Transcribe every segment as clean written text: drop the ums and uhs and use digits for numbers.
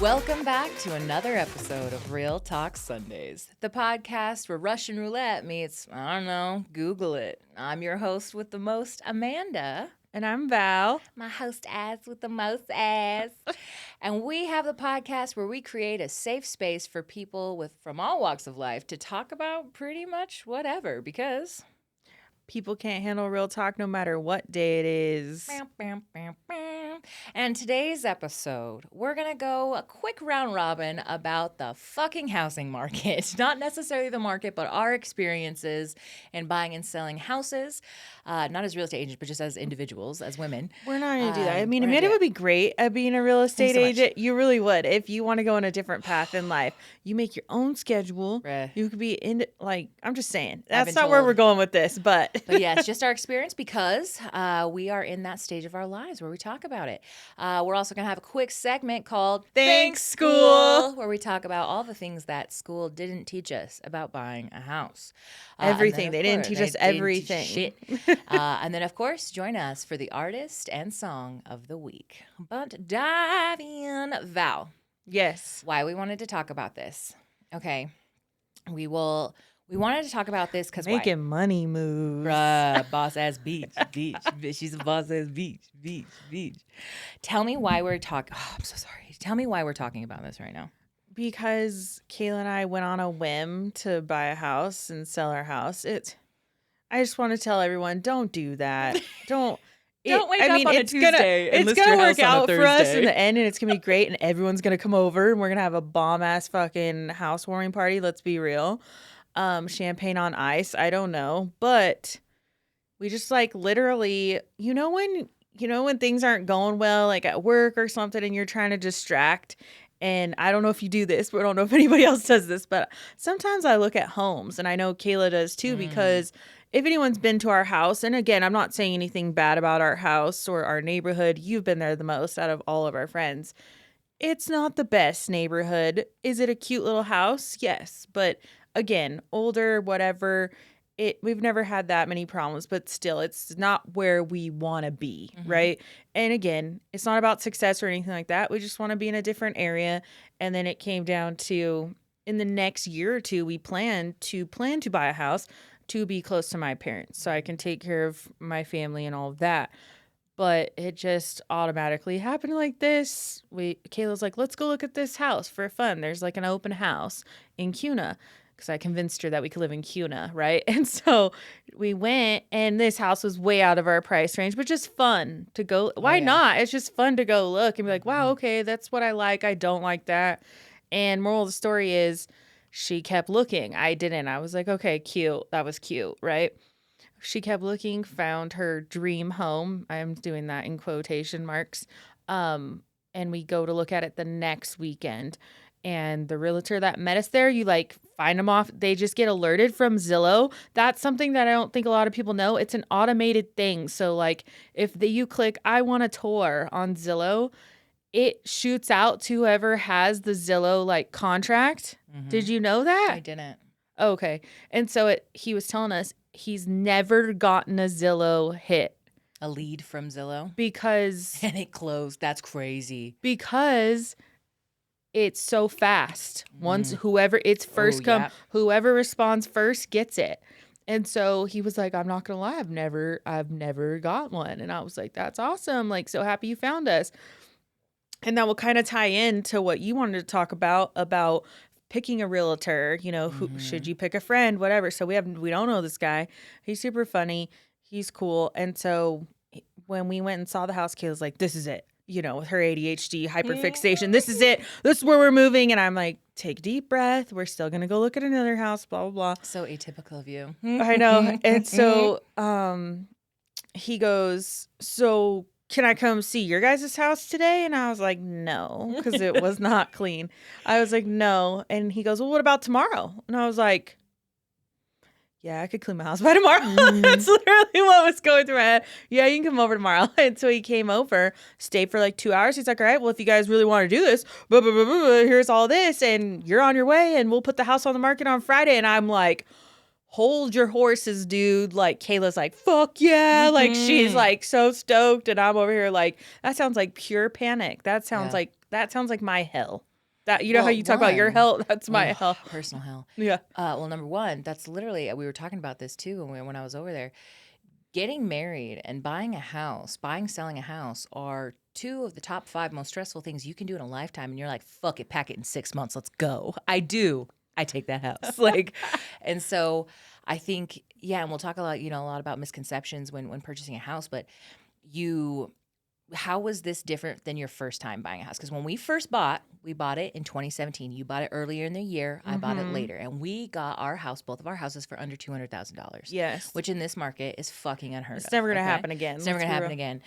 Welcome back to another episode of Real Talk Sundays, the podcast where Russian roulette meets, I don't know, Google it. I'm your host with the most, Amanda. And I'm Val. My host ass with the most ass. And we have the podcast where we create a safe space for people from all walks of life to talk about pretty much whatever, because people can't handle real talk no matter what day it is. And today's episode, we're going to go a quick round robin about the fucking housing market. Not necessarily the market, but our experiences in buying and selling houses. Not as real estate agents, but just as individuals, as women. We're not going to do that. I mean, Amanda would be great at being a real estate agent. You really would. If you want to go in a different path in life, you make your own schedule. You could be in, I'm just saying. That's not where we're going with this, but. But yeah, it's just our experience because we are in that stage of our lives where we talk about it. We're also going to have a quick segment called Thanks School, where we talk about all the things that school didn't teach us about buying a house. Everything. They didn't teach us everything. Shit. And then, of course, join us for the artist and song of the week. But dive in, Val. Yes. Why we wanted to talk about this. Okay. We wanted to talk about this because making money moves. Bruh, boss ass beach. She's a boss ass beach. Tell me why we're talking. Oh, I'm so sorry. Tell me why we're talking about this right now. Because Kayla and I went on a whim to buy a house and sell our house. I just want to tell everyone, don't do that. Don't wake up on a Tuesday. It's gonna work out for us in the end, and it's gonna be great, and everyone's gonna come over, and we're gonna have a bomb ass fucking housewarming party. Let's be real. Champagne on ice. I don't know, but we just literally, when things aren't going well, like at work or something, and you're trying to distract. And I don't know if you do this, but I don't know if anybody else does this, but sometimes I look at homes, and I know Kayla does too, because if anyone's been to our house, and again, I'm not saying anything bad about our house or our neighborhood. You've been there the most out of all of our friends. It's not the best neighborhood. Is it a cute little house? Yes. But again, older, whatever, we've never had that many problems, but still, it's not where we want to be, right? And again, it's not about success or anything like that. We just want to be in a different area. And then it came down to, in the next year or two, we plan to buy a house to be close to my parents so I can take care of my family and all of that. But it just automatically happened like this. Kayla's like, let's go look at this house for fun. There's an open house in Cuna. Because I convinced her that we could live in Cuna, right? And so we went, and this house was way out of our price range, but just fun to go. Why not? It's just fun to go look and be like, wow, okay, that's what I like. I don't like that. And moral of the story is she kept looking. I didn't. I was like, okay, cute. That was cute, right? She kept looking, found her dream home. I'm doing that in quotation marks. And we go to look at it the next weekend. And the realtor that met us there, you find them off. They just get alerted from Zillow. That's something that I don't think a lot of people know. It's an automated thing. So if you click, I want a tour on Zillow, it shoots out to whoever has the Zillow contract. Did you know that? I didn't. Okay. And so he was telling us he's never gotten a Zillow hit. A lead from Zillow? Because. And it closed. That's crazy. Because it's so fast. Once whoever whoever responds first gets it. And so he was like, I'm not gonna lie, I've never got one. And I was like, that's awesome. So happy you found us. And that will kind of tie into what you wanted to talk about picking a realtor, who should you pick a friend, whatever. So we don't know this guy. He's super funny. He's cool. And so when we went and saw the house, Kayla's like, this is it. With her ADHD hyperfixation. This is it. This is where we're moving. And I'm like, take a deep breath. We're still going to go look at another house, blah, blah, blah. So atypical of you. I know. And so he goes, so can I come see your guys' house today? And I was like, no, because it was not clean. I was like, no. And he goes, well, what about tomorrow? And I was like, yeah, I could clean my house by tomorrow. That's literally what was going through my head. Yeah, you can come over tomorrow. And so he came over, stayed for 2 hours. He's like, all right, well, if you guys really want to do this, blah, blah, blah, blah, blah, here's all this, and you're on your way, and we'll put the house on the market on Friday. And I'm like, hold your horses, dude. Kayla's like, fuck yeah. She's so stoked. And I'm over here that sounds like pure panic. That sounds like my hell. That you know how you talk about your health? That's my health. Personal hell. Yeah. Well, number one, that's literally we were talking about this too when I was over there. Getting married and buying a house, selling a house are two of the top 5 most stressful things you can do in a lifetime. And you're like, fuck it, pack it in 6 months. Let's go. I do. I take that house. And so I think, yeah, and we'll talk a lot about misconceptions when purchasing a house, but how was this different than your first time buying a house? Because when we first we bought it in 2017. You bought it earlier in the year. I bought it later. And we got both of our houses for under $200,000. Yes. Which in this market is fucking unheard of. It's never going to happen again. It's never going to happen again.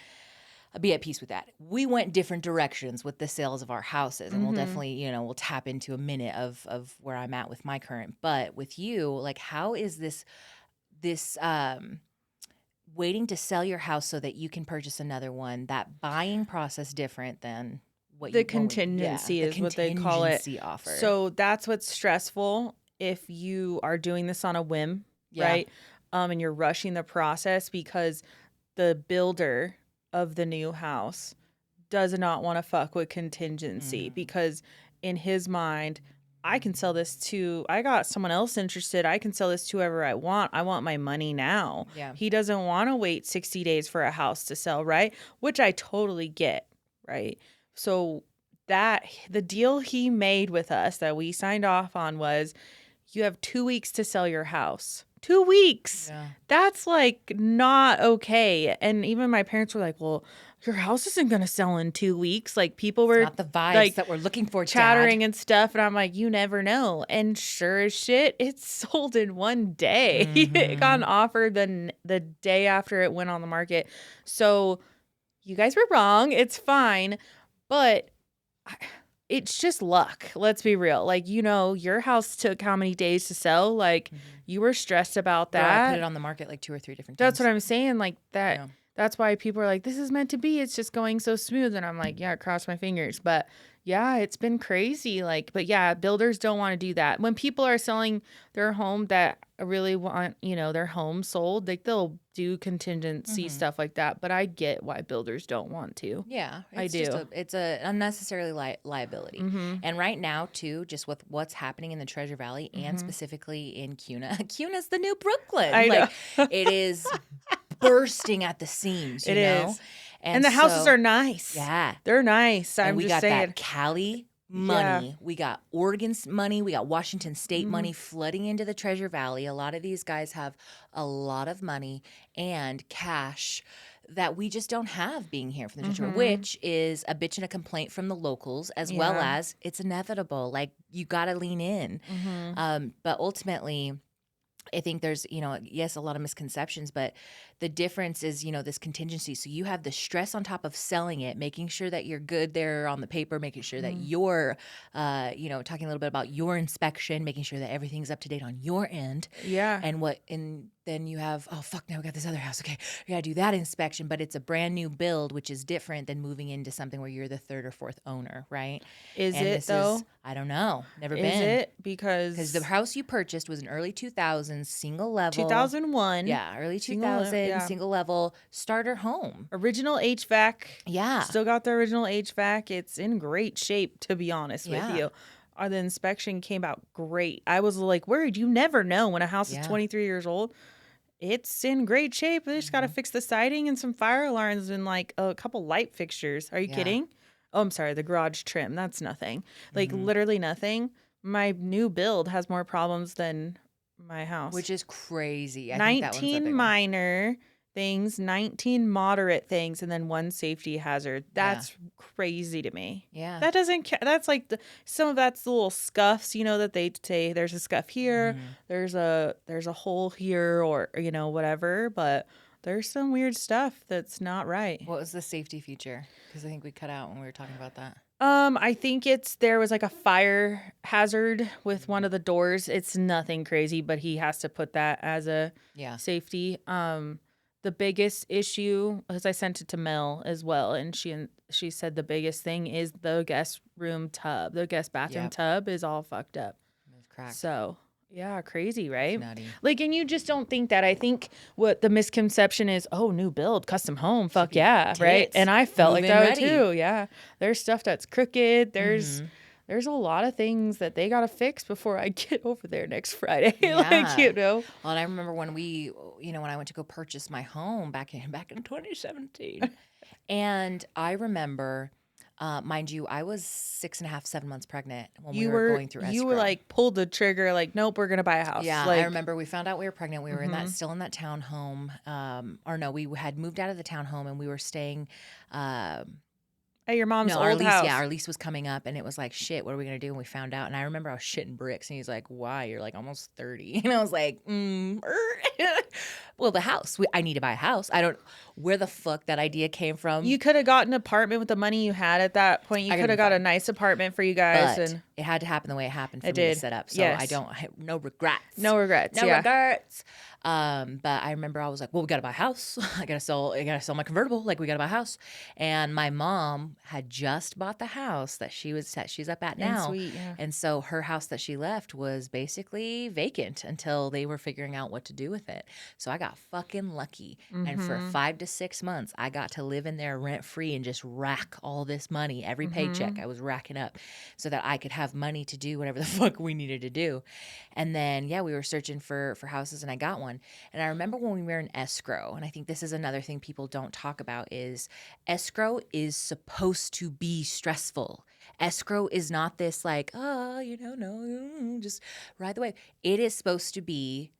I'll be at peace with that. We went different directions with the sales of our houses. And we'll definitely, we'll tap into a minute of where I'm at with my current. But with you, like, how is this waiting to sell your house so that you can purchase another one, that buying process different than what the contingency is what they call it. Offer. So that's what's stressful if you are doing this on a whim, right? And you're rushing the process because the builder of the new house does not want to fuck with contingency because in his mind, I can sell this I got someone else interested. I can sell this to whoever I want. I want my money now. Yeah. He doesn't want to wait 60 days for a house to sell, right? Which I totally get, right? So the deal he made with us that we signed off on was you have 2 weeks to sell your house. 2 weeks. Yeah. That's like not okay. And even my parents were like, well, your house isn't going to sell in 2 weeks. Like people were not the vibes like, that we're looking for, chattering Dad. and stuff. And I'm like, you never know. And sure as shit, it sold in one day. It got an offer the day after it went on the market. So you guys were wrong. It's fine. But it's just luck. Let's be real. Like, your house took how many days to sell? Like, you were stressed about that. Girl, I put it on the market like 2 or 3 different times. That's what I'm saying. Like that. Yeah. That's why people are like, this is meant to be. It's just going so smooth. And I'm like, yeah, cross my fingers. But yeah, it's been crazy. But yeah, builders don't want to do that. When people are selling their home that really want, their home sold, like they'll do contingency stuff like that. But I get why builders don't want to. Yeah, I do. It's a unnecessarily liability. And right now, too, just with what's happening in the Treasure Valley and specifically in Kuna. Kuna's the new Brooklyn. I know. It is bursting at the seams, you know? Is. And the houses are nice. Yeah. They're nice. We got that Cali money. Yeah. We got Oregon's money. We got Washington State money flooding into the Treasure Valley. A lot of these guys have a lot of money and cash that we just don't have being here from the Treasure Valley, which is a bitch and a complaint from the locals, as well as it's inevitable. Like, you got to lean in. But ultimately, I think there's, yes, a lot of misconceptions, but the difference is, this contingency. So you have the stress on top of selling it, making sure that you're good there on the paper, making sure that you're, talking a little bit about your inspection, making sure that everything's up to date on your end. Yeah. And then you have, oh, fuck, now we got this other house. Okay, we got to do that inspection, but it's a brand new build, which is different than moving into something where you're the 3rd or 4th owner, right? Is it, though? I don't know. Never been. Is it? Because the house you purchased was an early 2000s, single level. 2001. Yeah, early 2000s, single level, starter home. Original HVAC. Yeah. Still got the original HVAC. It's in great shape, to be honest with you. The inspection came out great. I was like worried. You never know when a house is 23 years old. It's in great shape. They just got to fix the siding and some fire alarms and like a couple light fixtures. Are you kidding? Oh, I'm sorry. The garage trim. That's nothing. Like literally nothing. My new build has more problems than my house. Which is crazy. I 19 minor things, 19 moderate things, and then 1 safety hazard. That's crazy to me. Yeah. That doesn't that's like some of that's the little scuffs, that they say there's a scuff here, there's a hole here, or whatever, but there's some weird stuff that's not right. What was the safety feature? Because I think we cut out when we were talking about that. I think there was like a fire hazard with one of the doors. It's nothing crazy, but he has to put that as a safety. The biggest issue, because I sent it to Mel as well, and she said the biggest thing is the guest room tub. The guest bathroom tub is all fucked up. It's cracked. So, yeah, crazy, right? It's nutty. Like, and you just don't think that. I think what the misconception is, oh, new build, custom home, fuck yeah, right? And I felt like that too, yeah. There's stuff that's crooked. There's there's a lot of things that they got to fix before I get over there next Friday. Yeah. Well, and I remember when when I went to go purchase my home back in 2017. And I remember, mind you, I was 6.5, 7 months pregnant when we were going through you were escrow. like pulled the trigger, like, nope, we're gonna buy a house. Yeah, like, I remember we found out we were pregnant. We were still in that townhome. Or no, we had moved out of the townhome and we were staying. At your mom's No, our old lease, house. yeah, our lease was coming up, and it was like, shit, what are we gonna do? And we found out, and I remember I was shitting bricks, and he's like, why? You're like almost 30, and I was like, well, the house. I need to buy a house. I don't. Where the fuck that idea came from? You could have gotten an apartment with the money you had at that point. You could have got a nice apartment for you guys, but and it had to happen the way it happened for me did. to set up. So Yes. no regrets. No regrets. No yeah. regrets. But I remember I was like, well, we got to buy a house. I gotta sell my convertible. Like, we got to buy a house. And my mom had just bought the house that she's up at now. Sweet, yeah. And so her house that she left was basically vacant until they were figuring out what to do with it. So I got fucking lucky. And for 5 to 6 months, I got to live in there rent free and just rack all this money. Every paycheck I was racking up so that I could have money to do whatever the fuck we needed to do. And then, yeah, we were searching for houses and I got one. And I remember when we were in escrow, and I think this is another thing people don't talk about, is escrow is supposed to be stressful. Escrow is not this like, no, just ride the wave. It is supposed to be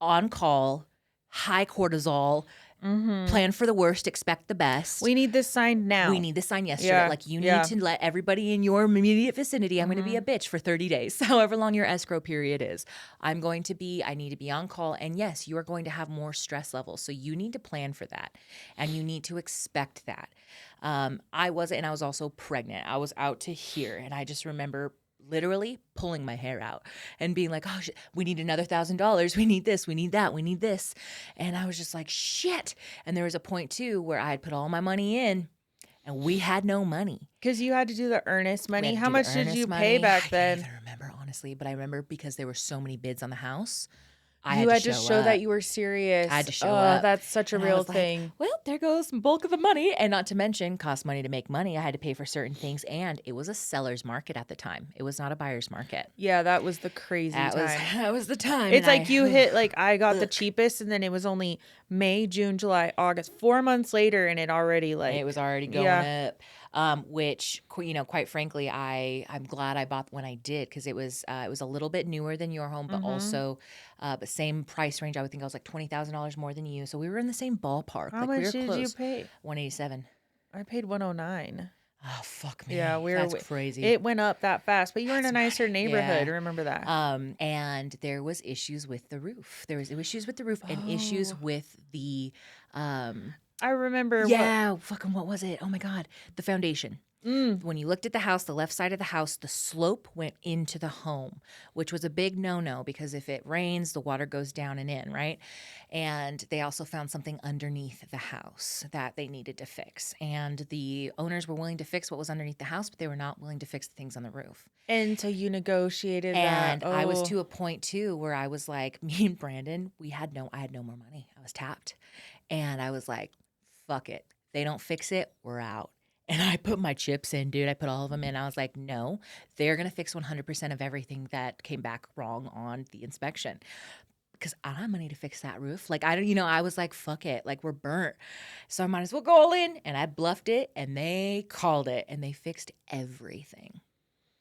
on call, high cortisol, plan for the worst, expect the best. We need this signed now. We need this signed yesterday. Yeah. Like, you need to let everybody in your immediate vicinity, I'm going to be a bitch for 30 days, however long your escrow period is. I need to be on call. And yes, you are going to have more stress levels. So you need to plan for that. And you need to expect that. I was also pregnant. I was out to here. And I just remember literally pulling my hair out and being like, oh, shit, we need another $1,000. We need this. We need that. We need this. And I was just like, shit. And there was a point too where I had put all my money in and we had no money. Because you had to do the earnest money. How much did you pay back then? I don't even remember, honestly, but I remember because there were so many bids on the house. You had to show that you were serious. I had to show up. That's such a real thing. Like, well, there goes the bulk of the money. And not to mention, cost money to make money. I had to pay for certain things. And it was a seller's market at the time. It was not a buyer's market. Yeah, that was the crazy time. That was the time. It's like you hit, like, I got the cheapest, and then it was only May, June, July, August. 4 months later, and it was already going up. Which, quite frankly, I'm glad I bought when I did, because it was a little bit newer than your home, but also but same price range. I would think I was like $20,000 more than you, so we were in the same ballpark. How much did you pay? $187. I paid $109. Oh, fuck me. Yeah, that's crazy. It went up that fast, but you were in a nicer neighborhood. Remember that. And there was issues with the roof. There was issues with the roof and issues with the I remember. What was it? Oh my God. The foundation. When you looked at the house, the left side of the house, the slope went into the home, which was a big no-no because if it rains, the water goes down and in, right? And they also found something underneath the house that they needed to fix. And the owners were willing to fix what was underneath the house, but they were not willing to fix the things on the roof. And so you negotiated and that. I was to a point too where I was like, me and Brandon, I had no more money. I was tapped. And I was like, fuck it. They don't fix it, we're out. And I put my chips in, dude. I put all of them in. I was like, no, they're going to fix 100% of everything that came back wrong on the inspection. Because I don't have money to fix that roof. Like, I was like, fuck it. Like, we're burnt. So I might as well go all in. And I bluffed it, and they called it, and they fixed everything.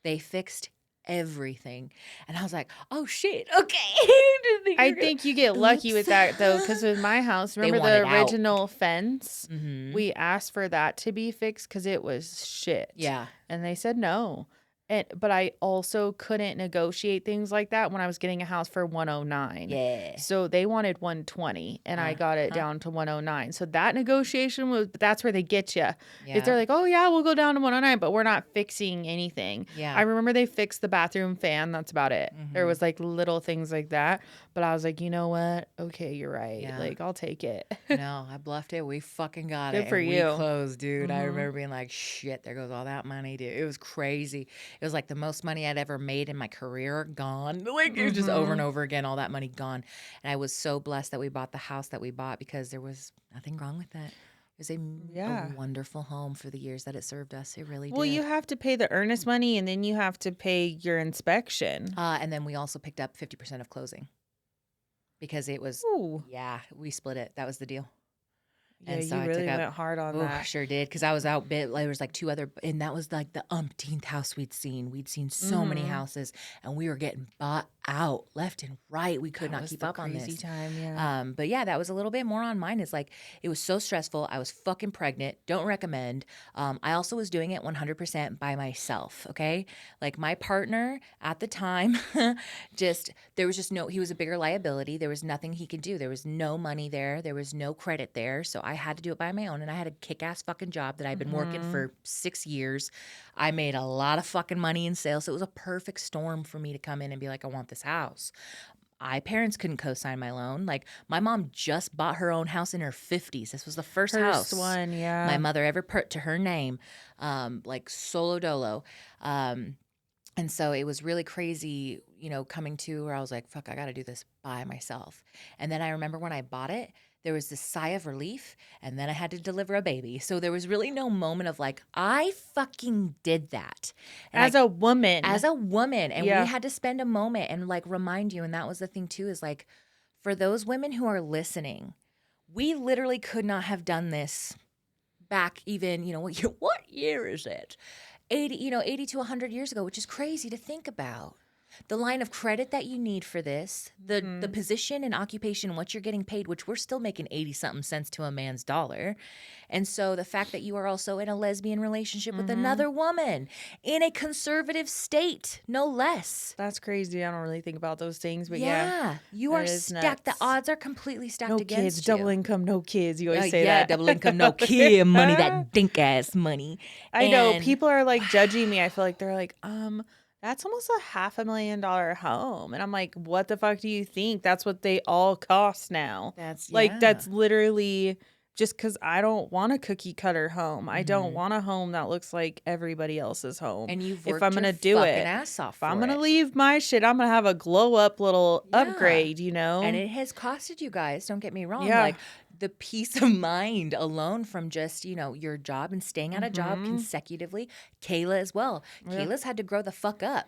They fixed everything. And I was like, oh shit, okay. I think you get lucky with that though, because with my house, remember the original fence? We asked for that to be fixed because it was shit. Yeah. And they said no. But I also couldn't negotiate things like that when I was getting a house for 109. Yeah. So they wanted 120 and I got it down to 109. So that negotiation that's where they get you. Yeah. They're like, oh yeah, we'll go down to 109, but we're not fixing anything. Yeah. I remember they fixed the bathroom fan. That's about it. There was like little things like that. But I was like, you know what? Okay, you're right. Yeah. Like, I'll take it. No, I bluffed it. We fucking got it. Good for you. We closed, dude. I remember being like, shit, there goes all that money, dude. It was crazy. It was like the most money I'd ever made in my career gone. Like, it was just over and over again, all that money gone. And I was so blessed that we bought the house that we bought because there was nothing wrong with it. It was a wonderful home for the years that it served us. It really Well, did. you have to pay the earnest money, and then you have to pay your inspection. And then we also picked up 50% of closing because it was, Ooh. we split it. That was the deal. Yeah, And so you I really took up, went hard on that. sure did. Because I was out bit. There was like 2 other, and that was like the umpteenth house we'd seen. We'd seen so many houses, and we were getting bought out left and right. We could not keep up on this. Crazy time, yeah. But yeah, that was a little bit more on mine. It's like, it was so stressful. I was fucking pregnant. Don't recommend. I also was doing it 100% by myself. Okay. Like my partner at the time, there was just no, he was a bigger liability. There was nothing he could do. There was no money there. There was no credit there. So I had to do it by my own. And I had a kick ass fucking job that I'd been working for 6 years. I made a lot of fucking money in sales. So it was a perfect storm for me to come in and be like, I want this house. My parents couldn't co-sign my loan. Like my mom just bought her own house in her 50s. This was the first house one, yeah. my mother ever put to her name, like solo dolo. And so it was really crazy, coming to where I was like, fuck, I got to do this by myself. And then I remember when I bought it, there was this sigh of relief, and then I had to deliver a baby. So there was really no moment of like, I fucking did that. And As a woman. And Yeah. we had to spend a moment and like remind you. And that was the thing too, is like, for those women who are listening, we literally could not have done this back even, what year is it? 80 to 100 years ago, which is crazy to think about. The line of credit that you need for this, the position and occupation, what you're getting paid, which we're still making 80-something cents to a man's dollar. And so the fact that you are also in a lesbian relationship with another woman in a conservative state, no less. That's crazy. I don't really think about those things, but yeah. You are stacked. Nuts. The odds are completely stacked No against kids, you. double income, no kids. You always say Yeah, that. double income, no kid money, that dink ass money. I know. People are like judging me. I feel like they're like, that's almost $500,000 home. And I'm like, what the fuck do you think? That's what they all cost now. That's that's literally just because I don't want a cookie cutter home. I don't want a home that looks like everybody else's home. And you've if worked I'm gonna your do fucking it, ass off if I'm for gonna it. leave my shit, I'm gonna have a glow up little upgrade, And it has costed you guys, don't get me wrong. Yeah. Like the peace of mind alone from just, your job and staying at a job consecutively. Kayla as well. Yeah. Kayla's had to grow the fuck up.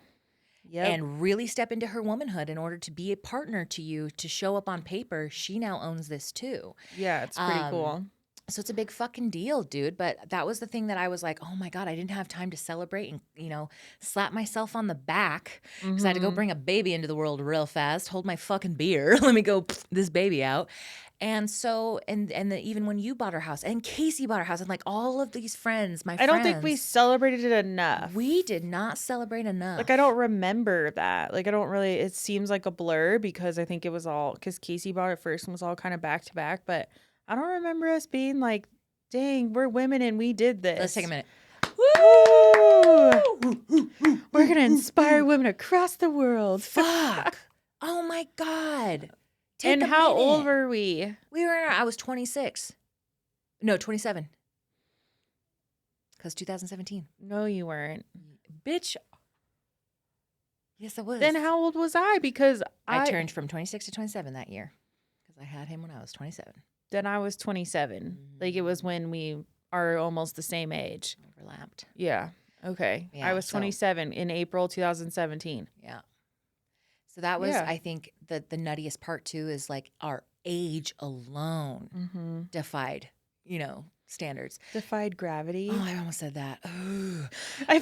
Yep. And really step into her womanhood in order to be a partner to you, to show up on paper. She now owns this too. Yeah, it's pretty cool. So it's a big fucking deal, dude. But that was the thing that I was like, oh my God, I didn't have time to celebrate and, slap myself on the back because I had to go bring a baby into the world real fast, hold my fucking beer. Let me go this baby out. And so, even when you bought our house and Casey bought our house and like all of these friends, I don't think we celebrated it enough. We did not celebrate enough. Like, I don't remember that. Like, I don't really, it seems like a blur because I think it was all, because Casey bought it first and was all kind of back to back. But I don't remember us being like, dang, we're women and we did this. Let's take a minute. Woo! We're going to inspire women across the world. Fuck. Oh my God. And how old were we? I was 26. No, 27. Because 2017. No, you weren't. Bitch. Yes, I was. Then how old was I? Because I turned from 26 to 27 that year. Because I had him when I was 27. Then I was 27. Like it was when we are almost the same age. Overlapped. Yeah. Okay. Yeah, I was 27 in April 2017. Yeah. So that was, I think, the nuttiest part too is like our age alone defied, standards. Defied gravity. Oh, I almost said that. I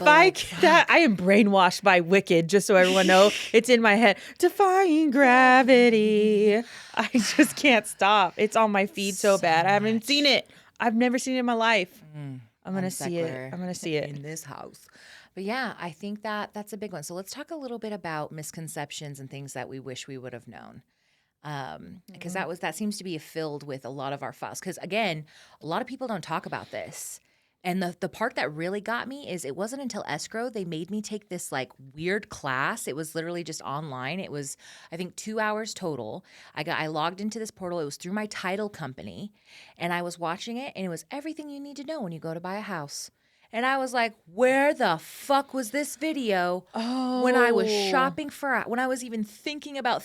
am brainwashed by Wicked, just so everyone know. It's in my head. Defying gravity. I just can't stop. It's on my feed so bad. I haven't seen it. I've never seen it in my life. I'm going to see it. I'm going to see it. In this house. But yeah, I think that's a big one. So let's talk a little bit about misconceptions and things that we wish we would have known. Because that seems to be filled with a lot of our files. Because again, a lot of people don't talk about this. And the part that really got me is it wasn't until Escrow they made me take this like weird class. It was literally just online. It was, I think, 2 hours total. I logged into this portal. It was through my title company. And I was watching it, and it was everything you need to know when you go to buy a house. And I was like, where the fuck was this video when I was shopping when I was even thinking about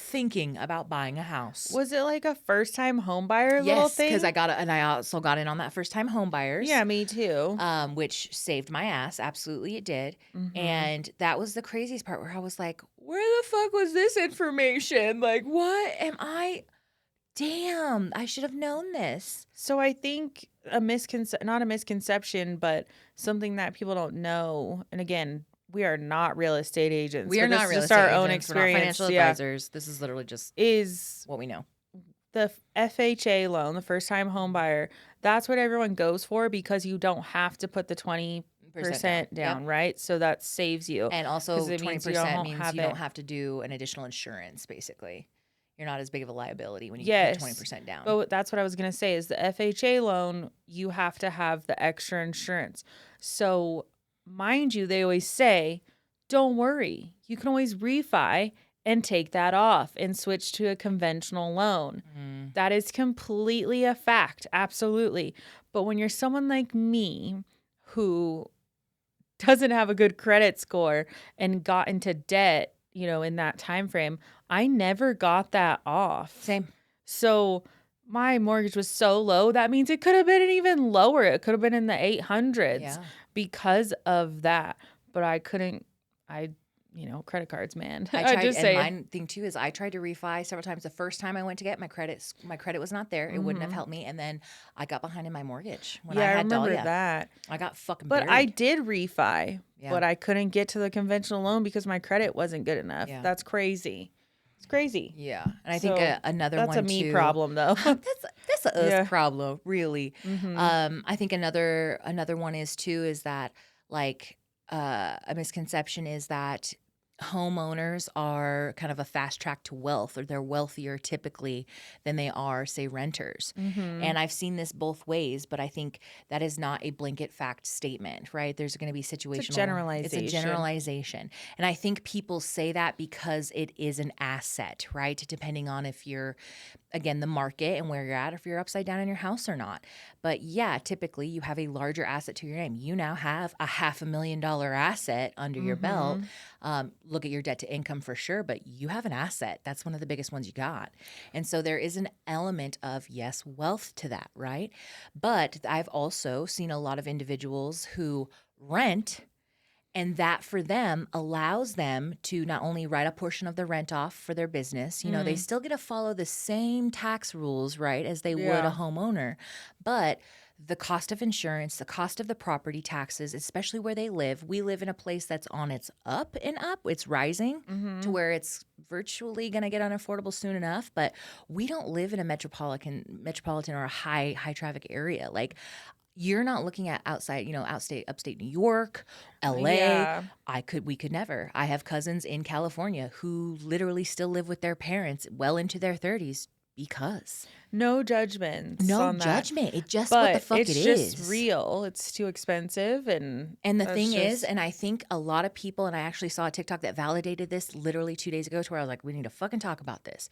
buying a house? Was it like a first time home buyer little Yes, thing? because I also got in on that first time home buyers. Yeah, me too. Which saved my ass. Absolutely, it did. Mm-hmm. And that was the craziest part where I was like, where the fuck was this information? Like, what am I? Damn, I should have known this. So I think not a misconception, but something that people don't know. And again, we are not real estate agents. We are not real estate our agents. own We're not experience. financial advisors. This is literally just is what we know. The FHA loan, the first time home buyer. That's what everyone goes for because you don't have to put the 20% down, Yep. right? So that saves you. And also 20% means you it. don't have to do an additional insurance, basically. You're not as big of a liability when you put 20% down. But that's what I was going to say is the FHA loan, you have to have the extra insurance. So mind you, they always say, don't worry. You can always refi and take that off and switch to a conventional loan. Mm. That is completely a fact. Absolutely. But when you're someone like me who doesn't have a good credit score and got into debt, in that time frame, I never got that off. Same. So my mortgage was so low. That means it could have been even lower. It could have been in the 800s because of that. But I couldn't, credit cards, man. Mine thing too is I tried to refi several times. The first time I went to get my credit was not there. It wouldn't have helped me. And then I got behind in my mortgage when I had remember Dahlia. that. I got fucking But buried. I did refi, but I couldn't get to the conventional loan because my credit wasn't good enough. Yeah. That's crazy. It's crazy. Yeah. And I think another that's one a me too, problem though. that's a us problem, really. Mm-hmm. I think another one is that like a misconception is that homeowners are kind of a fast track to wealth, or they're wealthier typically than they are, say, renters. Mm-hmm. And I've seen this both ways, but I think that is not a blanket fact statement, right? There's going to be situational. It's a generalization. And I think people say that because it is an asset, right? Depending on if you're, again, the market and where you're at, if you're upside down in your house or not. But yeah, typically you have a larger asset to your name. You now have a $500,000 asset under your belt. Look at your debt to income for sure, but you have an asset. That's one of the biggest ones you got. And so there is an element of, yes, wealth to that, right? But I've also seen a lot of individuals who rent, and that for them allows them to not only write a portion of the rent off for their business, they still get to follow the same tax rules, right, as they would a homeowner. But the cost of insurance, the cost of the property taxes, especially where they live, we live in a place that's on its up and up. It's rising to where it's virtually going to get unaffordable soon enough. But we don't live in a metropolitan or a high traffic area. Like, you're not looking at upstate New York, LA. Yeah. We could never. I have cousins in California who literally still live with their parents well into their 30s because. No judgments. No judgment. It just but what the fuck it is. It's just real. It's too expensive. And the thing is, and I think a lot of people, and I actually saw a TikTok that validated this literally 2 days ago, to where I was like, we need to fucking talk about this.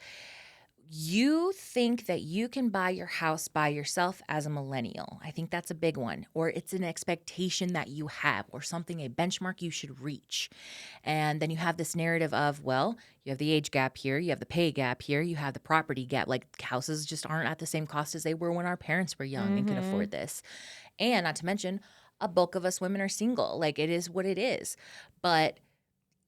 You think that you can buy your house by yourself as a millennial. I think that's a big one. Or it's an expectation that you have, or something, a benchmark you should reach. And then you have this narrative of, well, you have the age gap here, you have the pay gap here, you have the property gap. Like, houses just aren't at the same cost as they were when our parents were young and could afford this. And not to mention, a bulk of us women are single. Like, it is what it is. But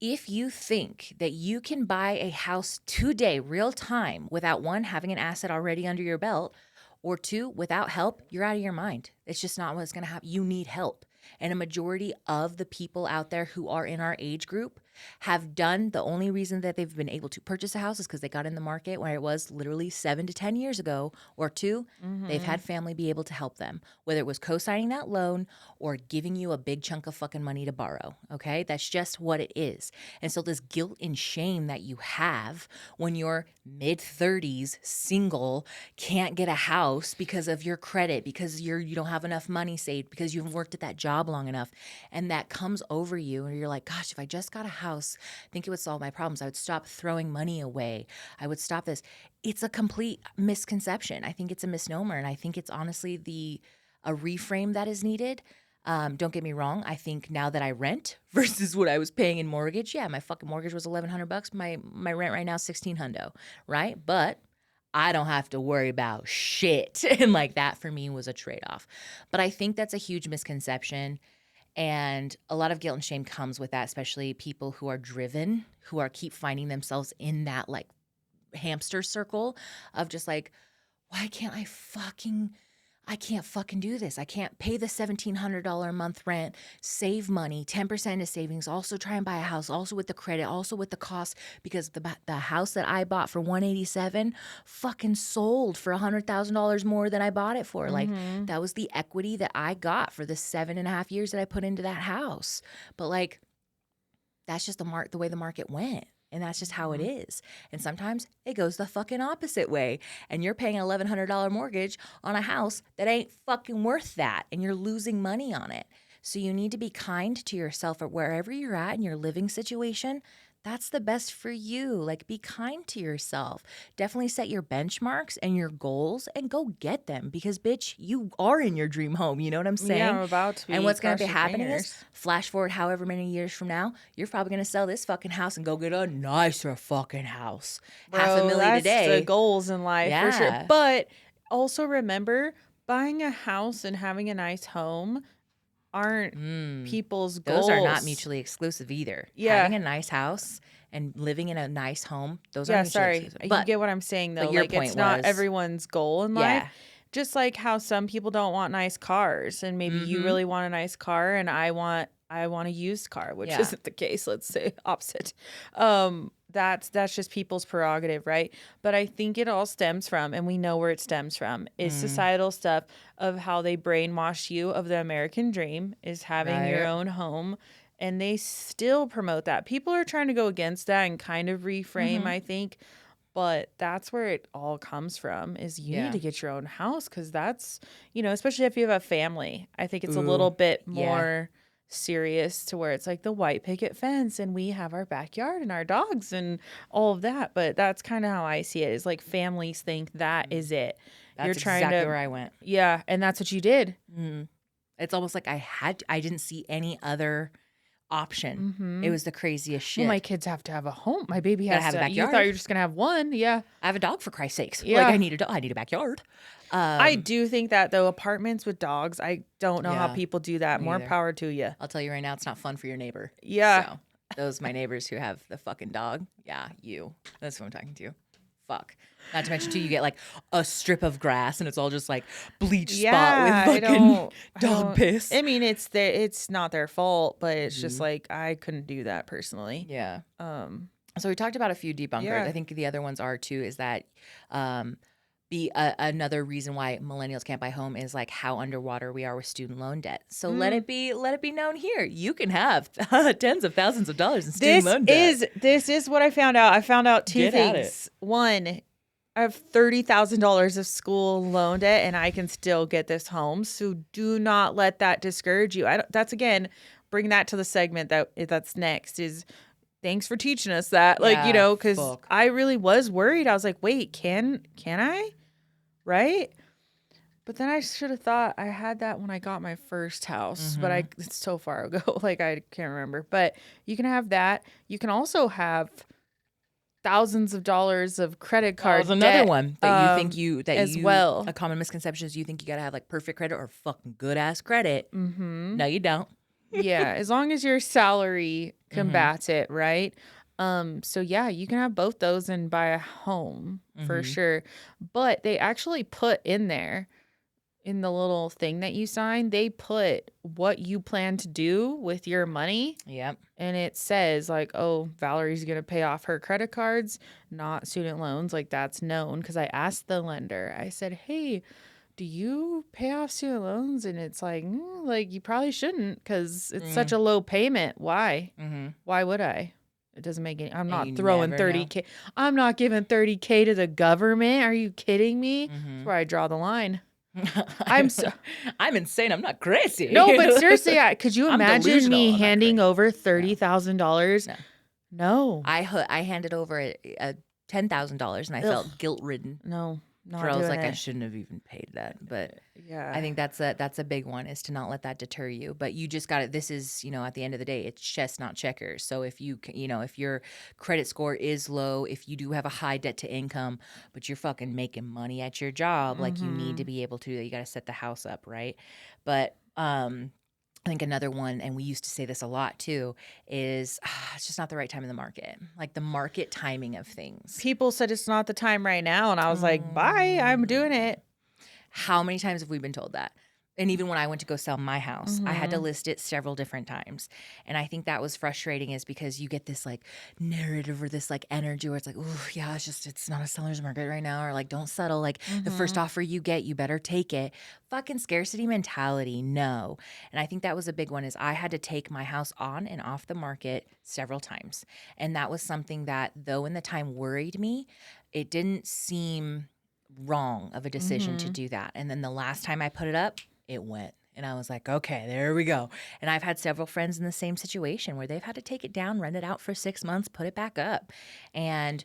if you think that you can buy a house today, real time, without one, having an asset already under your belt, or two, without help, you're out of your mind. It's just not what's going to happen. You need help. And a majority of the people out there who are in our age group have done, the only reason that they've been able to purchase a house is because they got in the market where it was literally 7 to 10 years ago, or two, they've had family be able to help them, whether it was co-signing that loan or giving you a big chunk of fucking money to borrow, okay? That's just what it is. And so this guilt and shame that you have when you're mid-30s, single, can't get a house because of your credit, because you don't have enough money saved, because you haven't worked at that job long enough, and that comes over you, and you're like, gosh, if I just got a house, I think it would solve my problems. I would stop throwing money away. I would stop this. It's a complete misconception. I think it's a misnomer, and I think it's honestly a reframe that is needed. Don't get me wrong. I think now that I rent versus what I was paying in mortgage, yeah, my fucking mortgage was $1,100. My rent right now is $1,600, right? But I don't have to worry about shit, and like that for me was a trade off. But I think that's a huge misconception, and a lot of guilt and shame comes with that, especially people who are driven, who are keep finding themselves in that like hamster circle of just like, why can't I can't fucking do this. I can't pay the $1,700 a month rent, save money, 10% of savings, also try and buy a house, also with the credit, also with the cost, because the house that I bought for $187 fucking sold for $100,000 more than I bought it for. Like that was the equity that I got for the 7.5 years that I put into that house. But like, that's just the way the market went. And that's just how it is. And sometimes it goes the fucking opposite way. And you're paying an $1,100 mortgage on a house that ain't fucking worth that. And you're losing money on it. So you need to be kind to yourself at wherever you're at in your living situation. That's the best for you. Like, be kind to yourself. Definitely set your benchmarks and your goals and go get them because, bitch, you are in your dream home. You know what I'm saying? Yeah, I'm about to be. And what's going to be Cross your happening fingers. is, flash forward however many years from now, you're probably going to sell this fucking house and go get a nicer fucking house. Bro, $500,000 that's today. the goals in life for sure. Yeah. But also remember, buying a house and having a nice home aren't people's goals. Those are not mutually exclusive either. Yeah. Having a nice house and living in a nice home, those are Yeah, mutually sorry. exclusive. You get what I'm saying though. but your Like point it's not was- everyone's goal in life. Yeah. Just like how some people don't want nice cars and maybe you really want a nice car and I want a used car, which Yeah. isn't the case, let's say opposite. That's just people's prerogative, right? But I think it all stems from, and we know where it stems from, is societal stuff of how they brainwash you of the American dream is having your Right. own home. And they still promote that. People are trying to go against that and kind of reframe, I think. But that's where it all comes from is you Yeah. need to get your own house because that's, especially if you have a family. I think it's a Ooh, little bit yeah. more serious to where it's like the white picket fence and we have our backyard and our dogs and all of that. But that's kind of how I see it is like families think that is it. That's You're trying exactly to, where I went. yeah. And that's what you did. It's almost like I didn't see any other option. It was the craziest shit. Well, my kids have to have a home. My baby Gotta has have a to. You backyard. thought you were just going to have one. Yeah. I have a dog, for Christ's sakes. Yeah. Like, I need a backyard. I do think that though apartments with dogs, I don't know how Yeah, people do that. me More either. power to you. I'll tell you right now, it's not fun for your neighbor. Yeah. So, those my neighbors who have the fucking dog. Yeah, you. That's who I'm talking to. Fuck. Not to mention too, you get like a strip of grass and it's all just like bleach spot with fucking dog piss. I mean, it's not their fault, but it's just like I couldn't do that personally. Yeah. So we talked about a few debunkers. Yeah. I think the other ones are too. Is that another reason why millennials can't buy home is like how underwater we are with student loan debt. So let it be known here. You can have tens of thousands of dollars in student loan debt. This is what I found out. I found out two Get at things. One, I have $30,000 of school loan debt, and I can still get this home. So do not let that discourage you. That's again, bring that to the segment that's next. Is thanks for teaching us that, Yeah, because fuck. I really was worried. I was like, wait, can I? Right? But then I should have thought I had that when I got my first house, but it's so far ago, like I can't remember. But you can have that. You can also have thousands of dollars of credit card That was another debt, one that as well. A common misconception is you think you gotta have like perfect credit or fucking good ass credit. No, you don't. Yeah, as long as your salary combats it, right? So yeah, you can have both those and buy a home for sure. But they actually put in there in the little thing that you sign, they put what you plan to do with your money. Yep. And it says like, oh, Valerie's going to pay off her credit cards, not student loans. Like that's known because I asked the lender, I said, hey, do you pay off student loans? And it's like, like you probably shouldn't because it's such a low payment. Why? Why would I? It doesn't make any. I'm not you throwing never 30K. I'm not giving 30K to the government. Are you kidding me? That's where I draw the line. I'm insane. I'm not crazy. No, but seriously, could you I'm imagine delusional. me I'm not handing crazy. over $30,000? No. I handed over a $10,000 and I felt guilt ridden. No. Not Girls, doing like, I it. shouldn't have even paid that, but Yeah. I think that's a big one, is to not let that deter you. But you just got it. This is, at the end of the day, it's chess, not checkers. So if if your credit score is low, if you do have a high debt to income, but you're fucking making money at your job, like, you need to be able to, you got to set the house up, right? But, I think another one, and we used to say this a lot too, is it's just not the right time in the market. Like the market timing of things. People said it's not the time right now, and I was like, bye, I'm doing it. How many times have we been told that? And even when I went to go sell my house, I had to list it several different times. And I think that was frustrating, is because you get this like narrative or this like energy where it's like, oh yeah, it's not a seller's market right now. Or like, don't settle. Like the first offer you get, you better take it. Fucking scarcity mentality. No. And I think that was a big one, is I had to take my house on and off the market several times. And that was something that, though in the time worried me, it didn't seem wrong of a decision to do that. And then the last time I put it up, it went. And I was like, okay, there we go. And I've had several friends in the same situation where they've had to take it down, rent it out for 6 months, put it back up. And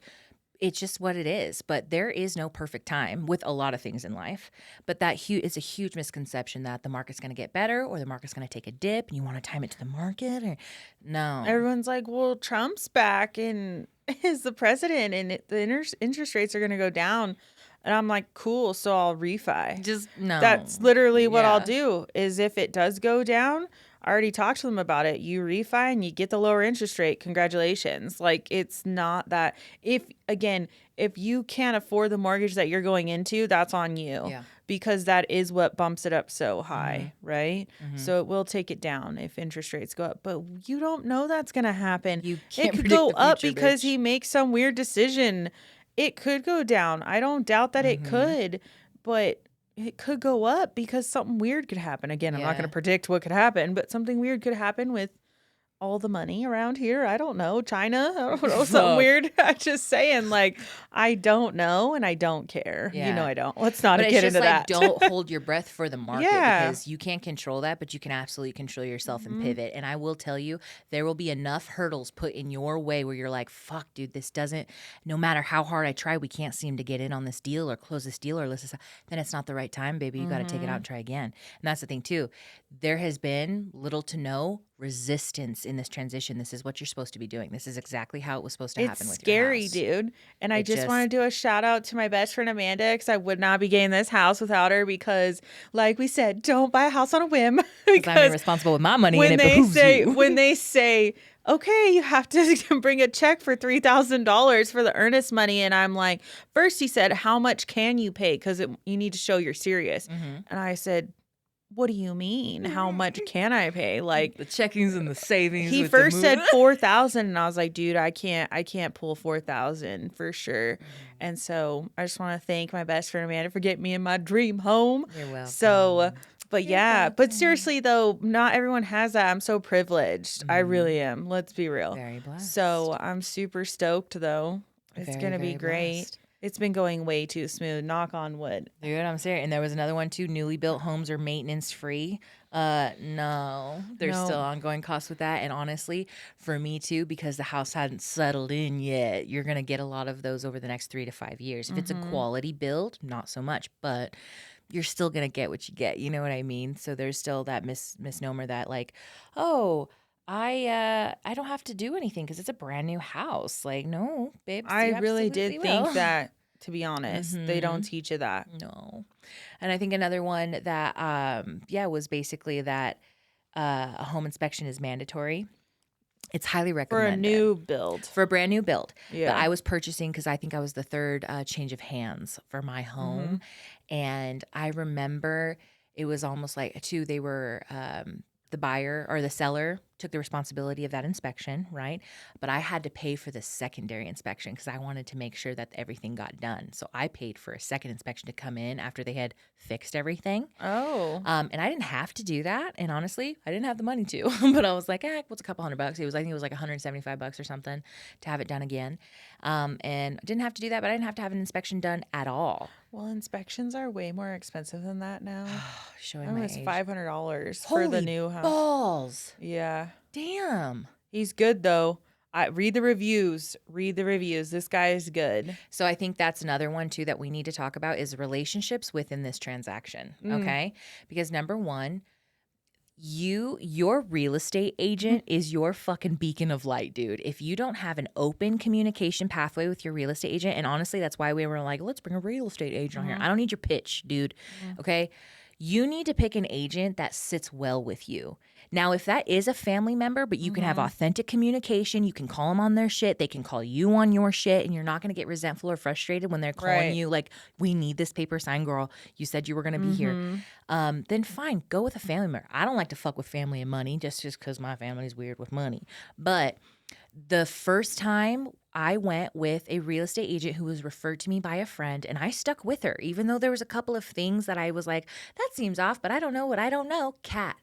it's just what it is. But there is no perfect time with a lot of things in life. But that is a huge misconception that the market's going to get better or the market's going to take a dip and you want to time it to the market. Or no. Everyone's like, well, Trump's back and is the president, and the interest rates are going to go down. And I'm like, cool, so I'll refi. Just no. That's literally what I'll Yeah. do, is if it does go down, I already talked to them about it. You refi and you get the lower interest rate. Congratulations. Like, it's not that. If you can't afford the mortgage that you're going into, that's on you. Yeah. Because that is what bumps it up so high, right? So it will take it down if interest rates go up. But you don't know that's going to happen. You can't It could predict go the up future, because bitch. he makes some weird decision. It could go down. I don't doubt that it could, but it could go up because something weird could happen. Again, I'm not Yeah. going to predict what could happen, but something weird could happen with all the money around here. I don't know. China, I don't know, something Fuck. weird. I'm just saying, like, I don't know and I don't care. You know Yeah. I don't. Let's not But it's get just into like, that. don't hold your breath for the market, Yeah. because you can't control that, but you can absolutely control yourself and pivot. And I will tell you, there will be enough hurdles put in your way where you're like, fuck, dude, this doesn't, no matter how hard I try, we can't seem to get in on this deal or close this deal or list this. Then it's not the right time, baby. You got to take it out and try again. And that's the thing too. There has been little to no resistance in this transition. This is what you're supposed to be doing. This is exactly how it was supposed to happen It's with scary, your house. dude. And I It just want to just- do a shout out to my best friend Amanda, because I would not be getting this house without her, because, like we said, don't buy a house on a whim. Because I'm irresponsible with my money and it when they behooves say you. when they say, okay, you have to bring a check for $3,000 for the earnest money, and I'm like, first he said, how much can you pay? Because you need to show you're serious. And I said, what do you mean? How much can I pay? Like, The checkings and the savings. he with the first said move. 4,000, and I was like, dude, I can't pull 4,000 for sure. And so I just want to thank my best friend Amanda for getting me in my dream home. You're welcome. So, but yeah, but seriously though, not everyone has that. I'm so privileged. I really am. Let's be real. Very blessed. So I'm super stoked though. It's Very, gonna be very great. blessed. It's been going way too smooth. Knock on wood. Dude, I'm serious. And there was another one too. Newly built homes are maintenance free. No, there's No. still ongoing costs with that. And honestly, for me too, because the house hadn't settled in yet, you're gonna get a lot of those over the next 3 to 5 years. If it's a quality build, not so much, but you're still gonna get what you get. You know what I mean? So there's still that misnomer that like, oh, I don't have to do anything because it's a brand new house. Like, no, babes, I you really did absolutely think will. that, to be honest. They don't teach you that. No. And I think another one that was basically that a home inspection is mandatory. It's highly For a recommended. new build. For a brand new build. Yeah. But I was purchasing because I think I was the third change of hands for my home. And I remember it was almost like they were the buyer or the seller took the responsibility of that inspection, right? But I had to pay for the secondary inspection because I wanted to make sure that everything got done. So I paid for a second inspection to come in after they had fixed everything. Oh. And I didn't have to do that. And honestly, I didn't have the money to. But I was like, what's a couple $100? I think it was like $175 or something to have it done again. And I didn't have to do that, but I didn't have to have an inspection done at all. Well, inspections are way more expensive than that now. Showing It my was age. $500 for Holy the new house. balls. Yeah. Damn. He's good though. Read the reviews. Read the reviews. This guy is good. So I think that's another one too that we need to talk about is relationships within this transaction. Okay. Because number one, your real estate agent is your fucking beacon of light, dude. If you don't have an open communication pathway with your real estate agent, and honestly, that's why we were like, let's bring a real estate agent on here. I don't need your pitch, dude. Okay. You need to pick an agent that sits well with you. Now, if that is a family member, but you can have authentic communication, you can call them on their shit, they can call you on your shit, and you're not going to get resentful or frustrated when they're calling you like, we need this paper signed, girl. You said you were going to be here. Then fine, go with a family member. I don't like to fuck with family and money just because my family's weird with money. But the first time I went with a real estate agent who was referred to me by a friend, and I stuck with her, even though there was a couple of things that I was like, that seems off, but I don't know what I don't know. Cat.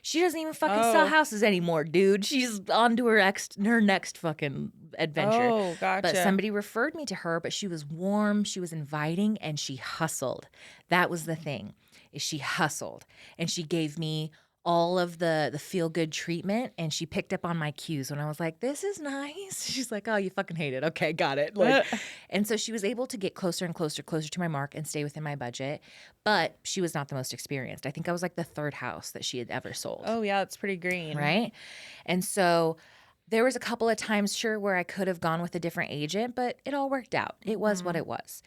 She doesn't even fucking sell houses anymore, dude. She's on to her next fucking adventure. Oh, gotcha. But somebody referred me to her, but she was warm, she was inviting, and she hustled. That was the thing, is she hustled. And she gave me all of the feel-good treatment, and she picked up on my cues when I was like, this is nice. She's like, oh, you fucking hate it. Okay, got it. Like, and so she was able to get closer and closer to my mark and stay within my budget, but she was not the most experienced. I think I was like the third house that she had ever sold. Oh, yeah, it's pretty green. Right? And so there was a couple of times, sure, where I could have gone with a different agent, but it all worked out. It was what it was.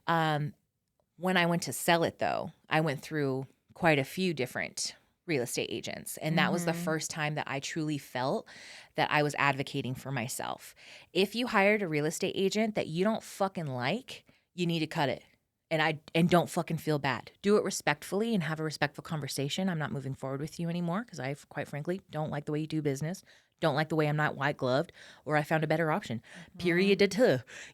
When I went to sell it, though, I went through quite a few different real estate agents. And that was the first time that I truly felt that I was advocating for myself. If you hired a real estate agent that you don't fucking like, you need to cut it. And don't fucking feel bad. Do it respectfully and have a respectful conversation. I'm not moving forward with you anymore because I, quite frankly, don't like the way you do business. Don't like the way I'm not white gloved, or I found a better option. Period.